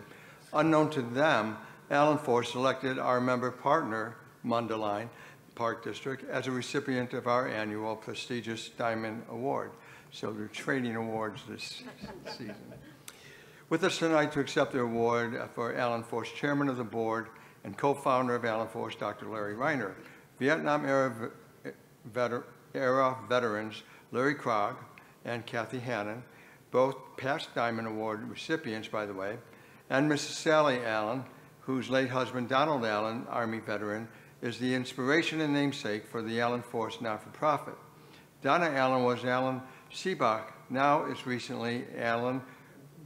Unknown to them, Allen Force selected our member partner, Mundelein Park District, as a recipient of our annual prestigious Diamond Award. So they're trading awards this season. With us tonight to accept the award for Allen Force, Chairman of the Board and co-founder of Allen Force, Dr. Larry Reiner. Vietnam-era veterans Larry Krog and Kathy Hannon, both past Diamond Award recipients, by the way, and Mrs. Sally Allen, whose late husband, Donald Allen, Army veteran, is the inspiration and namesake for the Allen Force not-for-profit. Donna Allen was Allen Seebach, now is recently Allen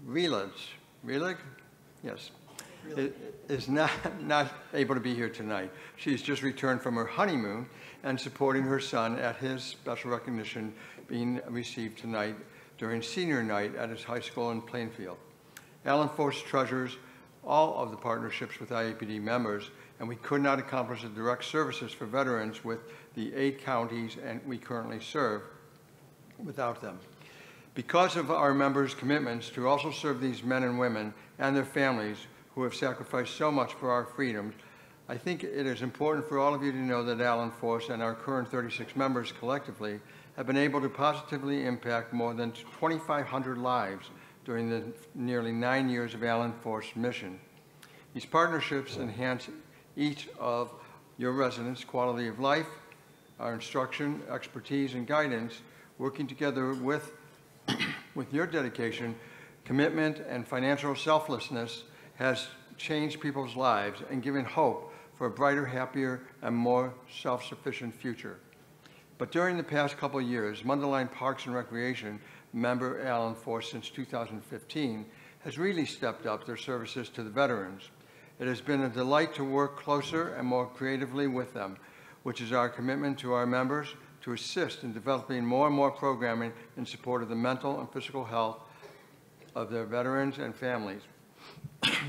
Reelig, yes, is not able to be here tonight. She's just returned from her honeymoon and supporting her son at his special recognition being received tonight during senior night at his high school in Plainfield. Allen Force treasures all of the partnerships with IAPD members, and we could not accomplish the direct services for veterans with the 8 counties and we currently serve without them. Because of our members' commitments to also serve these men and women and their families who have sacrificed so much for our freedoms, I think it is important for all of you to know that Allen Force and our current 36 members collectively have been able to positively impact more than 2,500 lives during the nearly 9 years of Allen Force's mission. These partnerships enhance each of your residents' quality of life. Our instruction, expertise, and guidance, working together with your dedication, commitment, and financial selflessness, has changed people's lives and given hope for a brighter, happier, and more self-sufficient future. But during the past couple of years, Mundelein Parks and Recreation member Allen Force since 2015 has really stepped up their services to the veterans. It has been a delight to work closer and more creatively with them, which is our commitment to our members to assist in developing more and more programming in support of the mental and physical health of their veterans and families.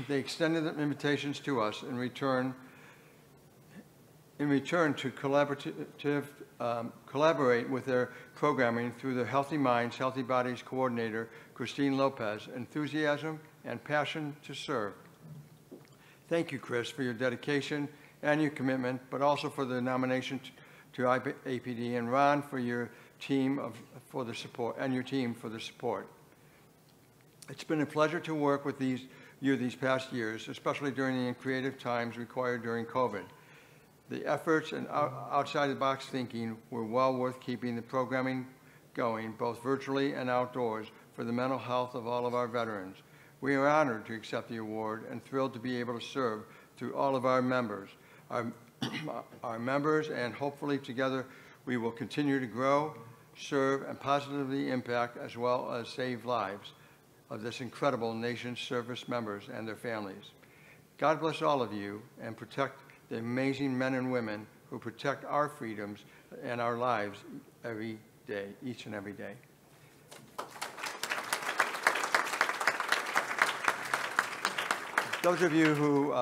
They extended the invitations to us in return to collaborate with their programming through the Healthy Minds, Healthy Bodies coordinator, Christine Lopez, enthusiasm and passion to serve. Thank you, Chris, for your dedication and your commitment, but also for the nomination to APD, and Ron for your team for the support, and your team for the support. It's been a pleasure to work with you these past years, especially during the creative times required during COVID. The efforts and outside-the-box thinking were well worth keeping the programming going, both virtually and outdoors, for the mental health of all of our veterans. We are honored to accept the award and thrilled to be able to serve through all of our members. Our members, and hopefully together we will continue to grow, serve, and positively impact as well as save lives of this incredible nation's service members and their families. God bless all of you and protect the amazing men and women who protect our freedoms and our lives every day, each and every day. Those of you who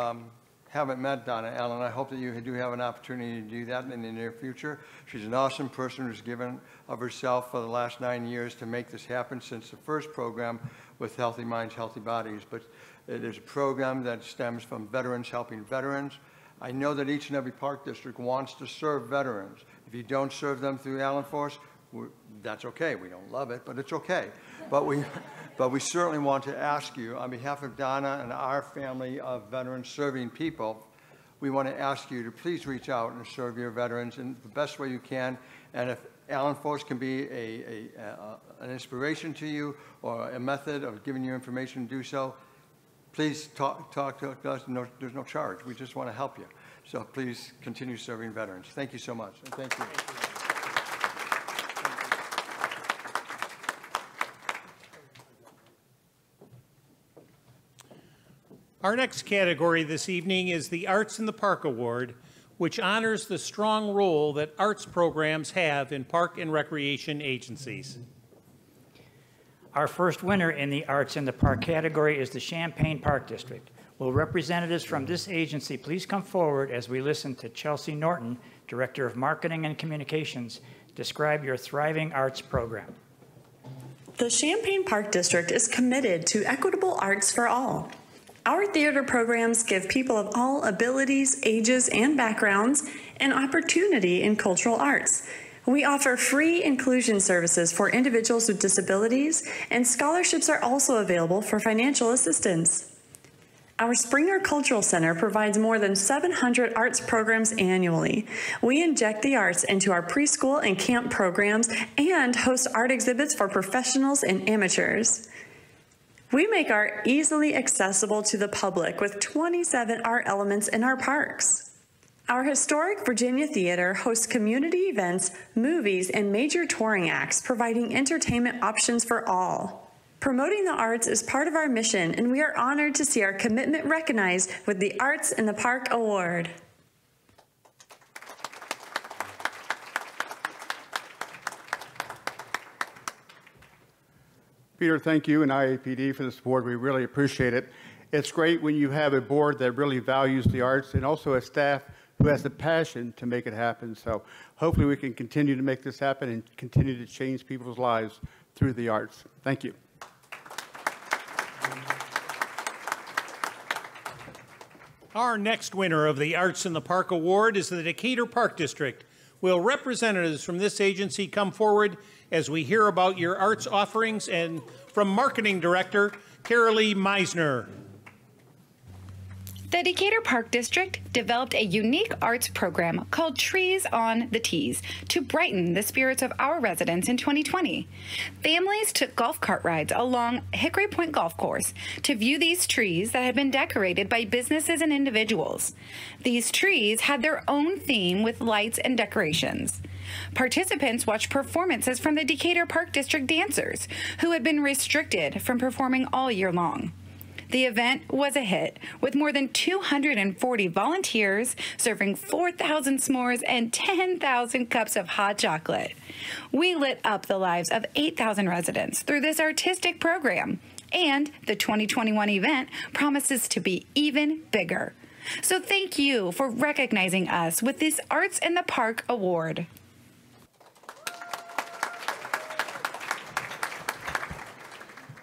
haven't met Donna Allen, I hope that you do have an opportunity to do that in the near future. She's an awesome person who's given of herself for the last 9 years to make this happen since the first program with Healthy Minds, Healthy Bodies. But it is a program that stems from veterans helping veterans. I know that each and every park district wants to serve veterans. If you don't serve them through Allen Force, that's okay. We don't love it, but it's okay. But we certainly want to ask you, on behalf of Donna and our family of veterans serving people, we want to ask you to please reach out and serve your veterans in the best way you can. And if Allen Force can be an inspiration to you or a method of giving you information to do so, please talk to us. No, there's no charge. We just want to help you. So please continue serving veterans. Thank you so much. And thank you. Our next category this evening is the Arts in the Park Award, which honors the strong role that arts programs have in park and recreation agencies. Our first winner in the Arts in the Park category is the Champaign Park District. Will representatives from this agency please come forward as we listen to Chelsea Norton, Director of Marketing and Communications, describe your thriving arts program. The Champaign Park District is committed to equitable arts for all. Our theater programs give people of all abilities, ages, and backgrounds an opportunity in cultural arts. We offer free inclusion services for individuals with disabilities, and scholarships are also available for financial assistance. Our Springer Cultural Center provides more than 700 arts programs annually. We inject the arts into our preschool and camp programs and host art exhibits for professionals and amateurs. We make art easily accessible to the public with 27 art elements in our parks. Our historic Virginia Theater hosts community events, movies, and major touring acts, providing entertainment options for all. Promoting the arts is part of our mission, and we are honored to see our commitment recognized with the Arts in the Park Award. Peter, thank you and IAPD for the support. We really appreciate it. It's great when you have a board that really values the arts and also a staff who has the passion to make it happen. So hopefully we can continue to make this happen and continue to change people's lives through the arts. Thank you. Our next winner of the Arts in the Park Award is the Decatur Park District. Will representatives from this agency come forward as we hear about your arts offerings, and from Marketing Director Carolee Meisner. The Decatur Park District developed a unique arts program called Trees on the Tees to brighten the spirits of our residents in 2020. Families took golf cart rides along Hickory Point Golf Course to view these trees that had been decorated by businesses and individuals. These trees had their own theme with lights and decorations. Participants watched performances from the Decatur Park District dancers, who had been restricted from performing all year long. The event was a hit, with more than 240 volunteers serving 4,000 s'mores and 10,000 cups of hot chocolate. We lit up the lives of 8,000 residents through this artistic program, and the 2021 event promises to be even bigger. So thank you for recognizing us with this Arts in the Park Award.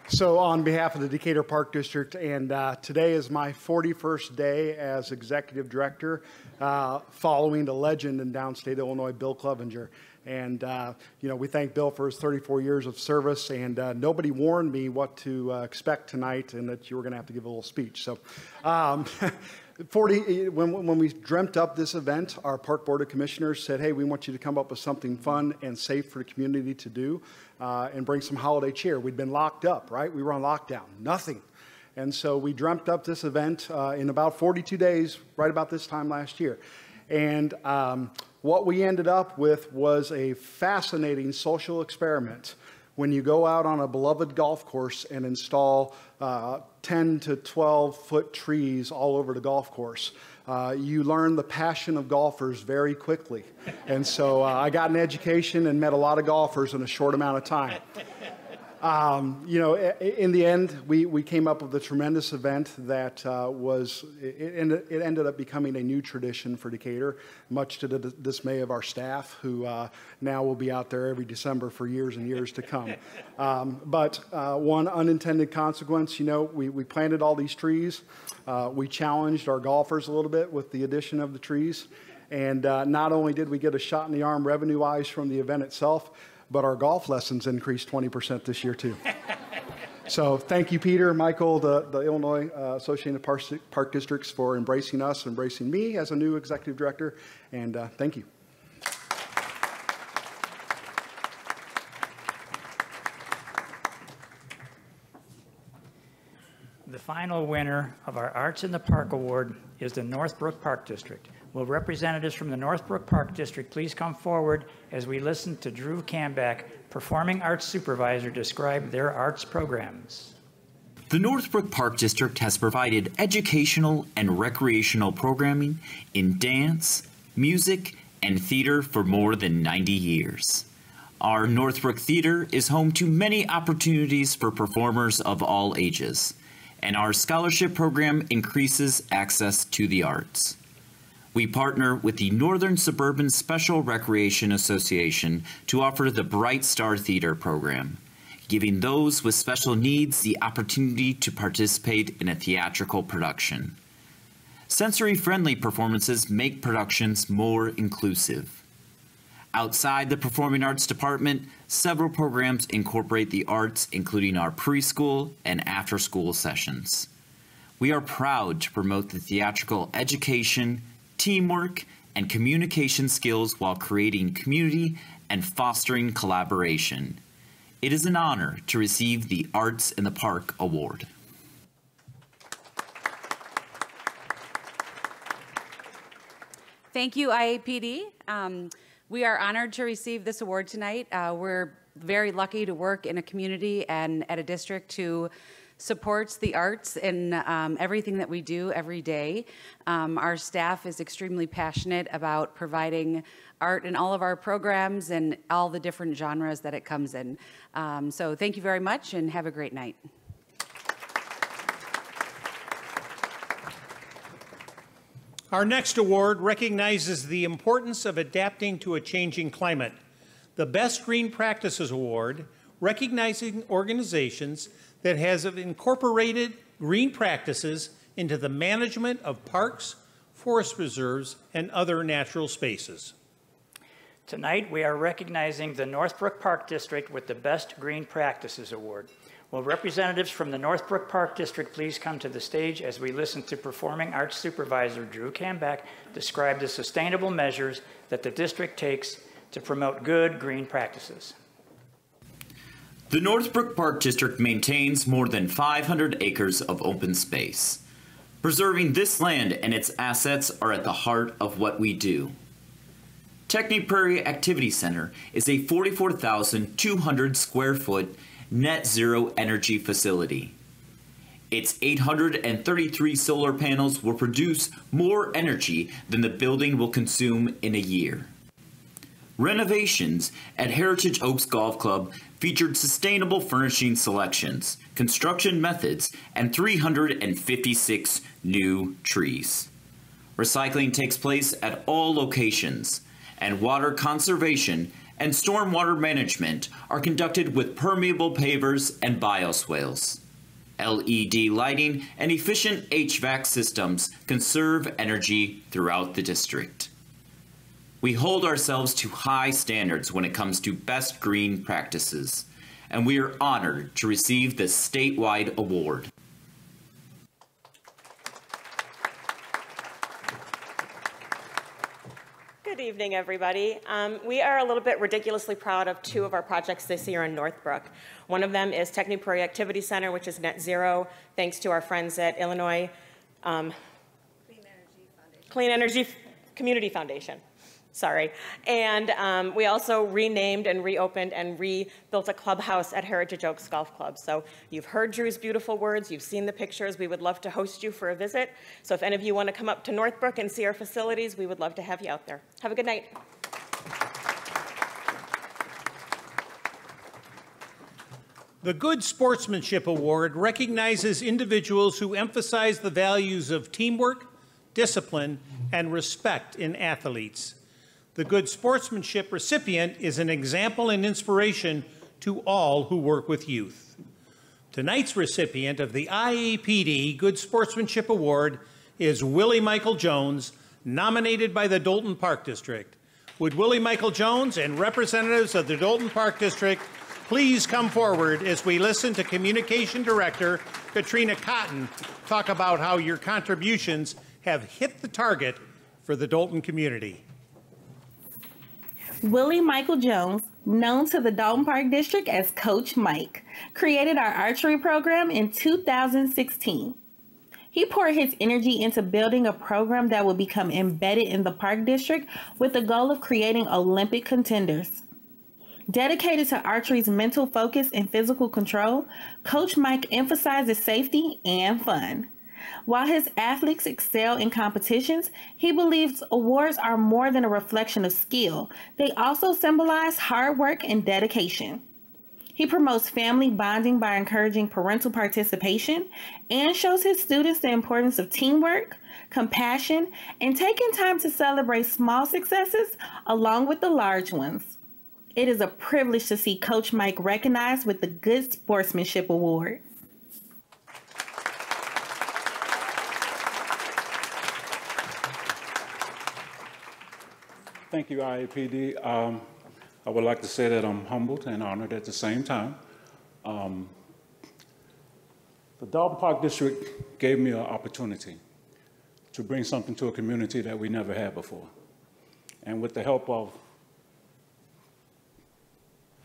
So on behalf of the Decatur Park District, and today is my 41st day as Executive Director, following the legend in downstate Illinois, Bill Clevenger. And, you know, we thank Bill for his 34 years of service, and nobody warned me what to expect tonight and that you were going to have to give a little speech. So when we dreamt up this event, our Park Board of Commissioners said, hey, we want you to come up with something fun and safe for the community to do, and bring some holiday cheer. We'd been locked up, right? We were on lockdown, nothing. And so we dreamt up this event in about 42 days, right about this time last year. And what we ended up with was a fascinating social experiment. When you go out on a beloved golf course and install 10 to 12-foot trees all over the golf course, you learn the passion of golfers very quickly. And so I got an education and met a lot of golfers in a short amount of time. You know, in the end, we came up with a tremendous event that it ended up becoming a new tradition for Decatur, much to the dismay of our staff, who now will be out there every December for years and years to come. But one unintended consequence, you know, we planted all these trees. We challenged our golfers a little bit with the addition of the trees. And not only did we get a shot in the arm revenue-wise from the event itself, but our golf lessons increased 20% this year, too. So thank you, Peter, Michael, the Illinois Associated Park Districts, for embracing us, embracing me as a new executive director, and thank you. The final winner of our Arts in the Park Award is the Northbrook Park District. Will representatives from the Northbrook Park District please come forward as we listen to Drew Camback, Performing Arts Supervisor, describe their arts programs. The Northbrook Park District has provided educational and recreational programming in dance, music, and theater for more than 90 years. Our Northbrook Theater is home to many opportunities for performers of all ages, and our scholarship program increases access to the arts. We partner with the Northern Suburban Special Recreation Association to offer the Bright Star Theater program, giving those with special needs the opportunity to participate in a theatrical production. Sensory-friendly performances make productions more inclusive. Outside the Performing Arts Department, several programs incorporate the arts, including our preschool and after-school sessions. We are proud to promote the theatrical education, teamwork, and communication skills while creating community and fostering collaboration. It is an honor to receive the Arts in the Park Award. Thank you, IAPD. We are honored to receive this award tonight. We're very lucky to work in a community and at a district who supports the arts in everything that we do every day. Our staff is extremely passionate about providing art in all of our programs and all the different genres that it comes in. So thank you very much and have a great night. Our next award recognizes the importance of adapting to a changing climate. The Best Green Practices Award, recognizing organizations that has incorporated green practices into the management of parks, forest reserves, and other natural spaces. Tonight, we are recognizing the Northbrook Park District with the Best Green Practices Award. Will representatives from the Northbrook Park District please come to the stage as we listen to Performing Arts Supervisor Drew Cambeck describe the sustainable measures that the district takes to promote good green practices. The Northbrook Park District maintains more than 500 acres of open space. Preserving this land and its assets are at the heart of what we do. Techni Prairie Activity Center is a 44,200 square foot net zero energy facility. Its 833 solar panels will produce more energy than the building will consume in a year. Renovations at Heritage Oaks Golf Club featured sustainable furnishing selections, construction methods, and 356 new trees. Recycling takes place at all locations, and water conservation and stormwater management are conducted with permeable pavers and bioswales. LED lighting and efficient HVAC systems conserve energy throughout the district. We hold ourselves to high standards when it comes to best green practices, and we are honored to receive this statewide award. Good evening, everybody. We are a little bit ridiculously proud of two of our projects this year in Northbrook. One of them is Techni Prairie Activity Center, which is net zero, thanks to our friends at Illinois Clean Energy Community Foundation. Sorry. And we also renamed and reopened and rebuilt a clubhouse at Heritage Oaks Golf Club. So you've heard Drew's beautiful words. You've seen the pictures. We would love to host you for a visit. So if any of you want to come up to Northbrook and see our facilities, we would love to have you out there. Have a good night. The Good Sportsmanship Award recognizes individuals who emphasize the values of teamwork, discipline, and respect in athletes. The Good Sportsmanship recipient is an example and inspiration to all who work with youth. Tonight's recipient of the IAPD Good Sportsmanship Award is Willie Michael Jones, nominated by the Dalton Park District. Would Willie Michael Jones and representatives of the Dalton Park District please come forward as we listen to Communication Director Katrina Cotton talk about how your contributions have hit the target for the Dalton community. Willie Michael Jones, known to the Dalton Park District as Coach Mike, created our archery program in 2016. He poured his energy into building a program that would become embedded in the Park District with the goal of creating Olympic contenders. Dedicated to archery's mental focus and physical control, Coach Mike emphasizes safety and fun. While his athletes excel in competitions, he believes awards are more than a reflection of skill. They also symbolize hard work and dedication. He promotes family bonding by encouraging parental participation and shows his students the importance of teamwork, compassion, and taking time to celebrate small successes along with the large ones. It is a privilege to see Coach Mike recognized with the Good Sportsmanship Award. Thank you, IAPD. I would like to say that I'm humbled and honored at the same time. The Dalton Park District gave me an opportunity to bring something to a community that we never had before. And with the help of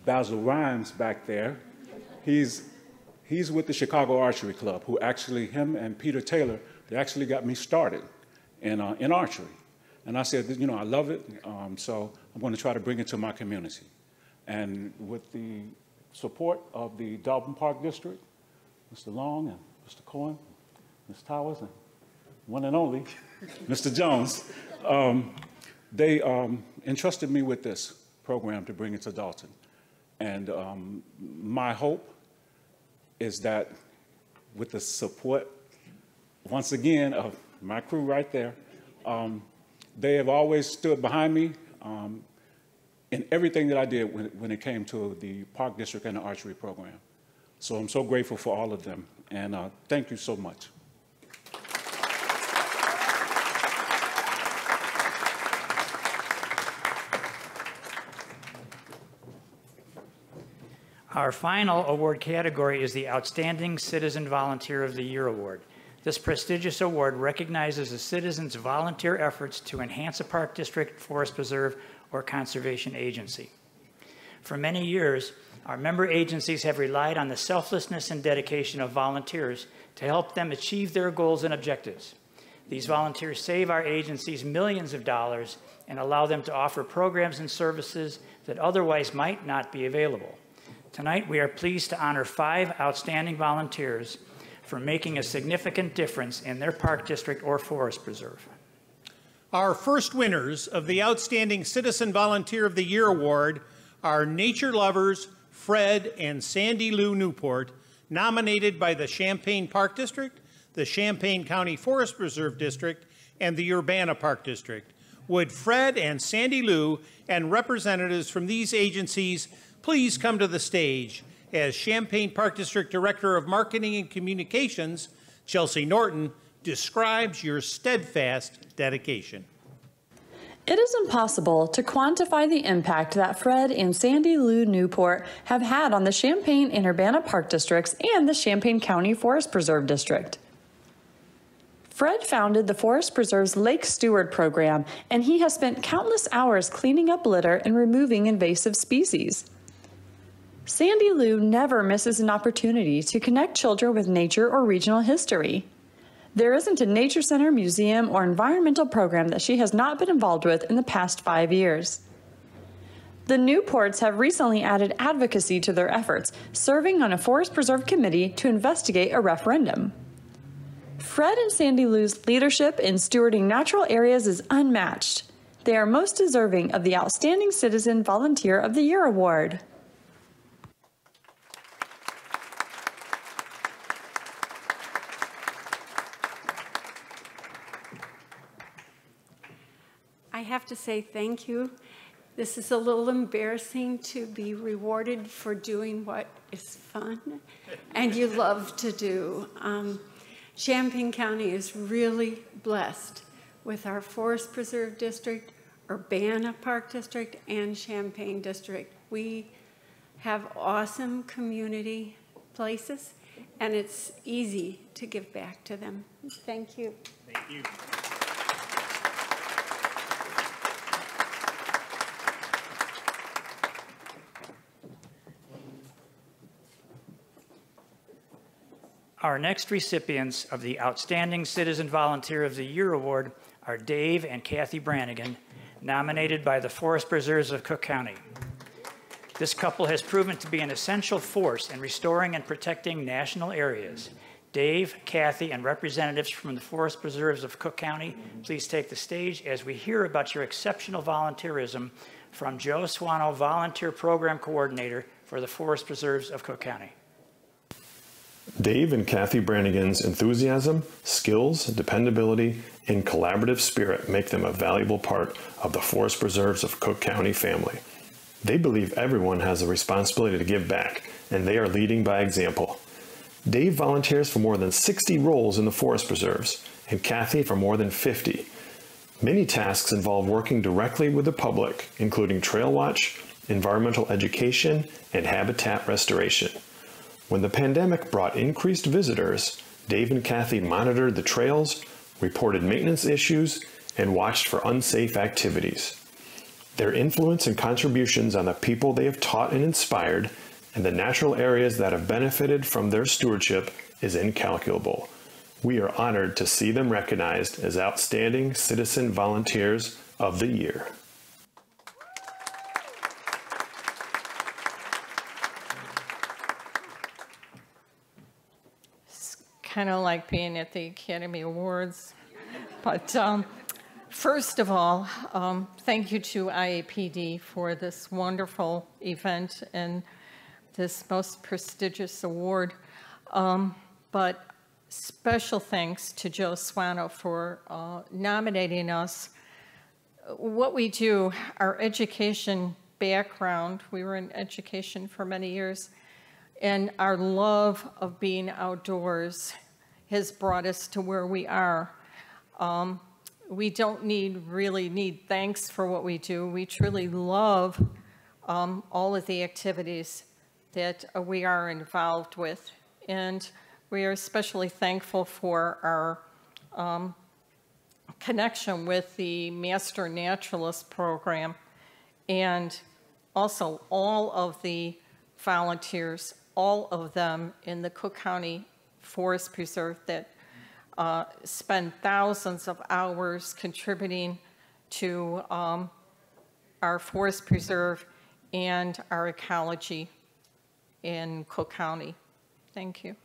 Basil Rhymes back there, he's with the Chicago Archery Club, who actually, him and Peter Taylor, they actually got me started in archery. And I said, you know, I love it, so I'm going to try to bring it to my community. And with the support of the Dalton Park District, Mr. Long and Mr. Cohen, Ms. Towers, and one and only, Mr. Jones, they entrusted me with this program to bring it to Dalton. And my hope is that with the support, once again, of my crew right there, they have always stood behind me in everything that I did when it came to the Park District and the archery program. So I'm so grateful for all of them, and thank you so much. Our final award category is the Outstanding Citizen Volunteer of the Year Award. This prestigious award recognizes a citizen's volunteer efforts to enhance a park district, forest preserve, or conservation agency. For many years, our member agencies have relied on the selflessness and dedication of volunteers to help them achieve their goals and objectives. These volunteers save our agencies millions of dollars and allow them to offer programs and services that otherwise might not be available. Tonight, we are pleased to honor 5 outstanding volunteers for making a significant difference in their park district or forest preserve. Our first winners of the Outstanding Citizen Volunteer of the Year Award are nature lovers Fred and Sandy Lou Newport, nominated by the Champaign Park District, the Champaign County Forest Preserve District, and the Urbana Park District. Would Fred and Sandy Lou and representatives from these agencies please come to the stage as Champaign Park District Director of Marketing and Communications, Chelsea Norton, describes your steadfast dedication. It is impossible to quantify the impact that Fred and Sandy Lou Newport have had on the Champaign and Urbana Park Districts and the Champaign County Forest Preserve District. Fred founded the Forest Preserve's Lake Steward program, and he has spent countless hours cleaning up litter and removing invasive species. Sandy Lou never misses an opportunity to connect children with nature or regional history. There isn't a nature center, museum, or environmental program that she has not been involved with in the past 5 years. The Newports have recently added advocacy to their efforts, serving on a Forest Preserve committee to investigate a referendum. Fred and Sandy Lou's leadership in stewarding natural areas is unmatched. They are most deserving of the Outstanding Citizen Volunteer of the Year Award. I have to say thank you. This is a little embarrassing to be rewarded for doing what is fun and you love to do. Champaign County is really blessed with our Forest Preserve District, Urbana Park District, and Champaign District. We have awesome community places, and it's easy to give back to them. Thank you. Thank you. Our next recipients of the Outstanding Citizen Volunteer of the Year Award are Dave and Kathy Brannigan, nominated by the Forest Preserves of Cook County. This couple has proven to be an essential force in restoring and protecting national areas. Dave, Kathy, and representatives from the Forest Preserves of Cook County, please take the stage as we hear about your exceptional volunteerism from Joe Swano, Volunteer Program Coordinator for the Forest Preserves of Cook County. Dave and Kathy Brannigan's enthusiasm, skills, dependability, and collaborative spirit make them a valuable part of the Forest Preserves of Cook County family. They believe everyone has a responsibility to give back, and they are leading by example. Dave volunteers for more than 60 roles in the Forest Preserves, and Kathy for more than 50. Many tasks involve working directly with the public, including trail watch, environmental education, and habitat restoration. When the pandemic brought increased visitors, Dave and Kathy monitored the trails, reported maintenance issues, and watched for unsafe activities. Their influence and contributions on the people they have taught and inspired, and the natural areas that have benefited from their stewardship, is incalculable. We are honored to see them recognized as Outstanding Citizen Volunteers of the Year. Kind of like being at the Academy Awards. But first of all, thank you to IAPD for this wonderful event and this most prestigious award. But special thanks to Joe Swano for nominating us. What we do, our education background, we were in education for many years, and our love of being outdoors has brought us to where we are. We don't really need thanks for what we do. We truly love all of the activities that we are involved with. And we are especially thankful for our connection with the Master Naturalist Program, and also all of the volunteers, all of them in the Cook County Forest Preserve that spend thousands of hours contributing to our forest preserve and our ecology in Cook County. Thank you.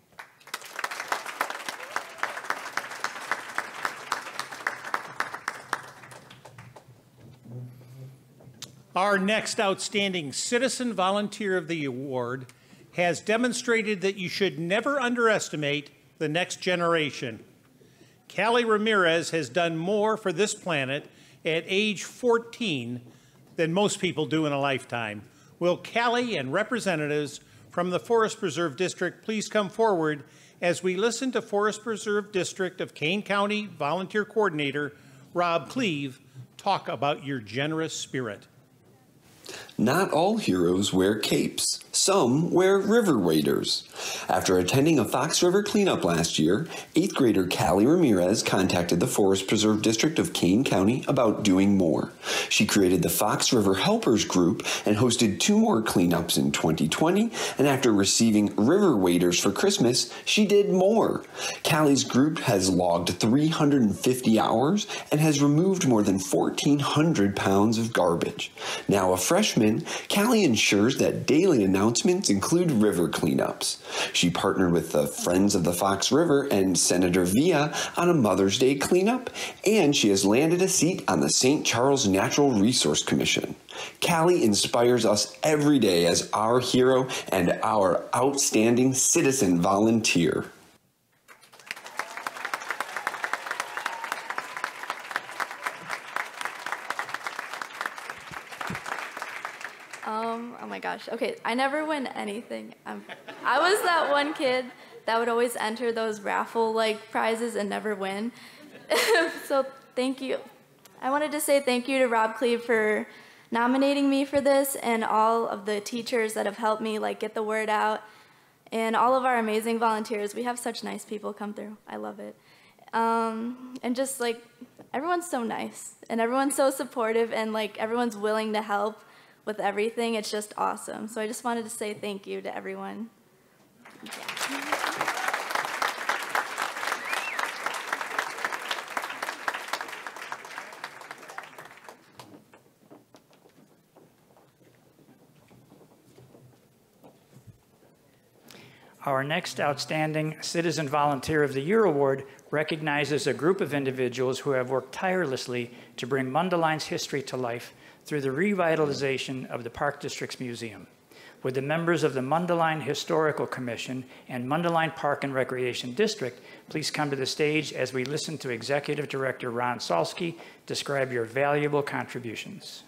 Our next outstanding Citizen Volunteer of the Award has demonstrated that you should never underestimate the next generation. Callie Ramirez has done more for this planet at age 14 than most people do in a lifetime. Will Callie and representatives from the Forest Preserve District please come forward as we listen to Forest Preserve District of Kane County Volunteer Coordinator Rob Cleve talk about your generous spirit. Not all heroes wear capes. Some wear river waders. After attending a Fox River cleanup last year, 8th grader Callie Ramirez contacted the Forest Preserve District of Kane County about doing more. She created the Fox River Helpers Group and hosted 2 more cleanups in 2020, and after receiving river waders for Christmas, she did more. Callie's group has logged 350 hours and has removed more than 1,400 pounds of garbage. Now a freshman, Callie ensures that daily announcements include river cleanups. She partnered with the Friends of the Fox River and Senator Villa on a Mother's Day cleanup, and she has landed a seat on the St. Charles Natural Resource Commission. Callie inspires us every day as our hero and our outstanding citizen volunteer. Oh my gosh. Okay, I never win anything. I was that one kid that would always enter those raffle-like prizes and never win. So thank you. I wanted to say thank you to Rob Cleve for nominating me for this, and all of the teachers that have helped me get the word out, and all of our amazing volunteers. We have such nice people come through. I love it. And just everyone's so nice, and everyone's so supportive, and everyone's willing to help with everything. It's just awesome. So I just wanted to say thank you to everyone. Yeah. Our next outstanding Citizen Volunteer of the Year Award recognizes a group of individuals who have worked tirelessly to bring Mundeleин's history to life through the revitalization of the Park District's museum. Would the members of the Mundelein Historical Commission and Mundelein Park and Recreation District please come to the stage as we listen to Executive Director Ron Salsky describe your valuable contributions.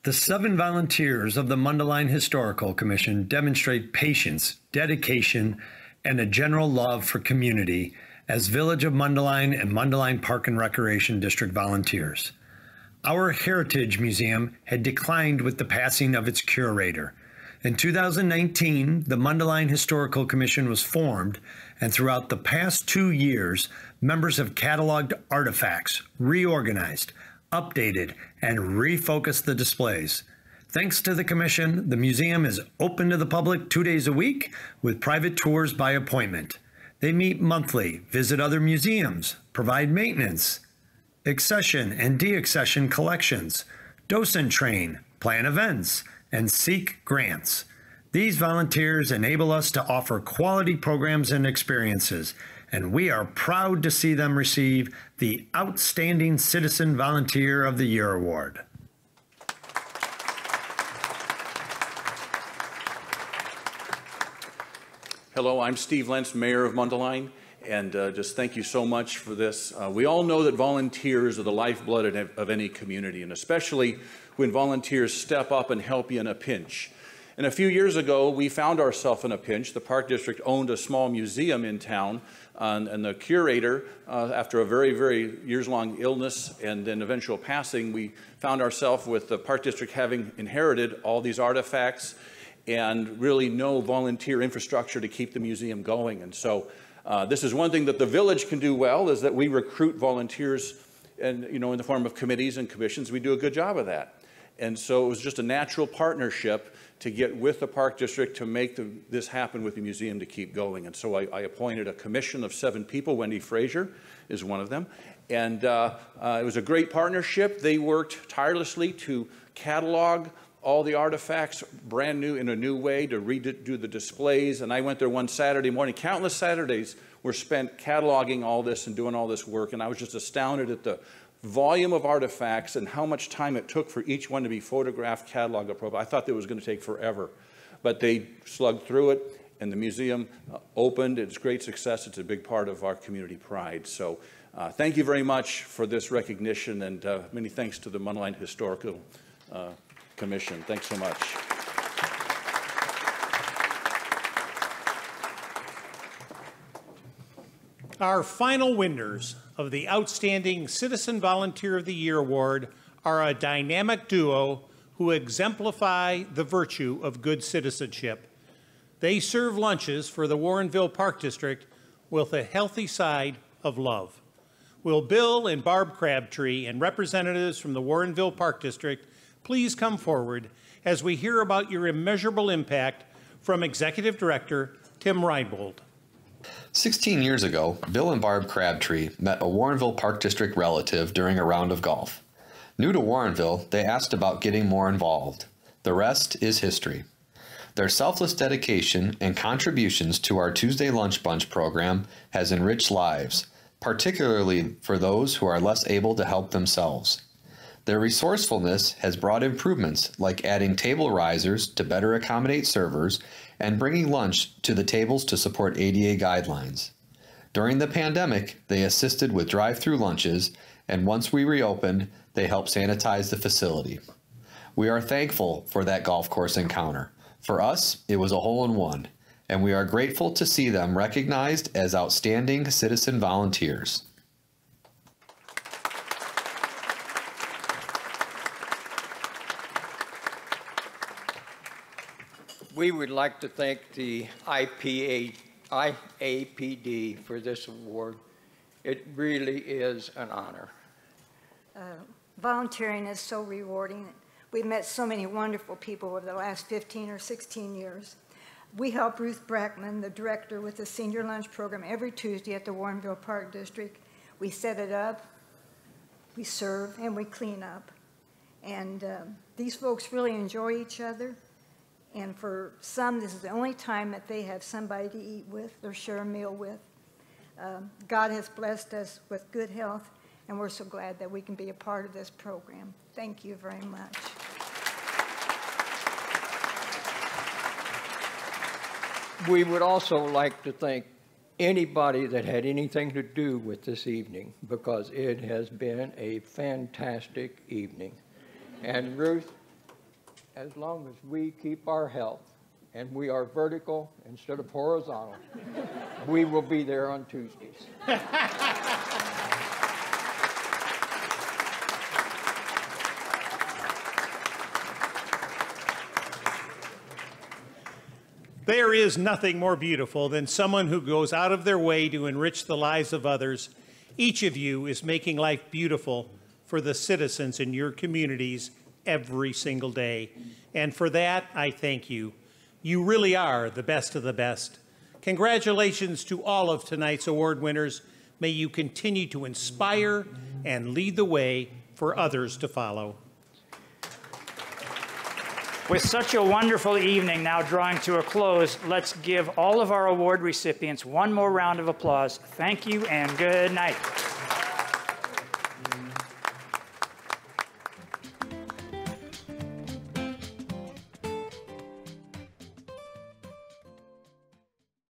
The 7 volunteers of the Mundelein Historical Commission demonstrate patience, dedication, and a general love for community as Village of Mundelein and Mundelein Park and Recreation District volunteers. Our Heritage Museum had declined with the passing of its curator. In 2019, the Mundelein Historical Commission was formed, and throughout the past 2 years, members have cataloged artifacts, reorganized, updated, and refocused the displays. Thanks to the commission, the museum is open to the public 2 days a week with private tours by appointment. They meet monthly, visit other museums, provide maintenance, accession and deaccession collections, docent train, plan events, and seek grants. These volunteers enable us to offer quality programs and experiences, and we are proud to see them receive the Outstanding Citizen Volunteer of the Year Award. Hello, I'm Steve Lentz, Mayor of Mundelein, and just thank you so much for this. We all know that volunteers are the lifeblood of any community, and especially when volunteers step up and help you in a pinch. And a few years ago, we found ourselves in a pinch. The Park District owned a small museum in town, and the curator, after a very, very years-long illness and then eventual passing, we found ourselves with the Park District having inherited all these artifacts and really no volunteer infrastructure to keep the museum going. And so this is one thing that the village can do well, is that we recruit volunteers and, in the form of committees and commissions. We do a good job of that. And so it was just a natural partnership to get with the Park District to make this happen with the museum to keep going. And so I appointed a commission of 7 people. Wendy Frazier is one of them. And it was a great partnership. They worked tirelessly to catalog all the artifacts brand new in a new way, to redo the displays. And I went there one Saturday morning. Countless Saturdays were spent cataloging all this and doing all this work. And I was just astounded at the volume of artifacts and how much time it took for each one to be photographed, cataloged, approved. I thought that was going to take forever. But they slugged through it, and the museum opened. It's a great success. It's a big part of our community pride. So thank you very much for this recognition, and many thanks to the Mundelein Historical Commission. Thanks so much. Our final winners of the Outstanding Citizen Volunteer of the Year Award are a dynamic duo who exemplify the virtue of good citizenship. They serve lunches for the Warrenville Park District with a healthy side of love. Will Bill and Barb Crabtree and representatives from the Warrenville Park District please come forward as we hear about your immeasurable impact from Executive Director Tim Reinbold. 16 years ago, Bill and Barb Crabtree met a Warrenville Park District relative during a round of golf. New to Warrenville, they asked about getting more involved. The rest is history. Their selfless dedication and contributions to our Tuesday Lunch Bunch program has enriched lives, particularly for those who are less able to help themselves. Their resourcefulness has brought improvements like adding table risers to better accommodate servers and bringing lunch to the tables to support ADA guidelines. During the pandemic, they assisted with drive-through lunches, and once we reopened, they helped sanitize the facility. We are thankful for that golf course encounter. For us, it was a hole-in-one, and we are grateful to see them recognized as outstanding citizen volunteers. We would like to thank the IAPD for this award. It really is an honor. Volunteering is so rewarding. We've met so many wonderful people over the last 15 or 16 years. We help Ruth Brackman, the director, with the senior lunch program every Tuesday at the Warrenville Park District. We set it up, we serve, and we clean up. And these folks really enjoy each other. And for some, this is the only time that they have somebody to eat with or share a meal with. God has blessed us with good health, and we're so glad that we can be a part of this program. Thank you very much. We would also like to thank anybody that had anything to do with this evening, because it has been a fantastic evening. And Ruth, as long as we keep our health and we are vertical instead of horizontal, we will be there on Tuesdays. There is nothing more beautiful than someone who goes out of their way to enrich the lives of others. Each of you is making life beautiful for the citizens in your communities every single day. And for that, I thank you. You really are the best of the best. Congratulations to all of tonight's award winners. May you continue to inspire and lead the way for others to follow. With such a wonderful evening now drawing to a close, let's give all of our award recipients one more round of applause. Thank you and good night.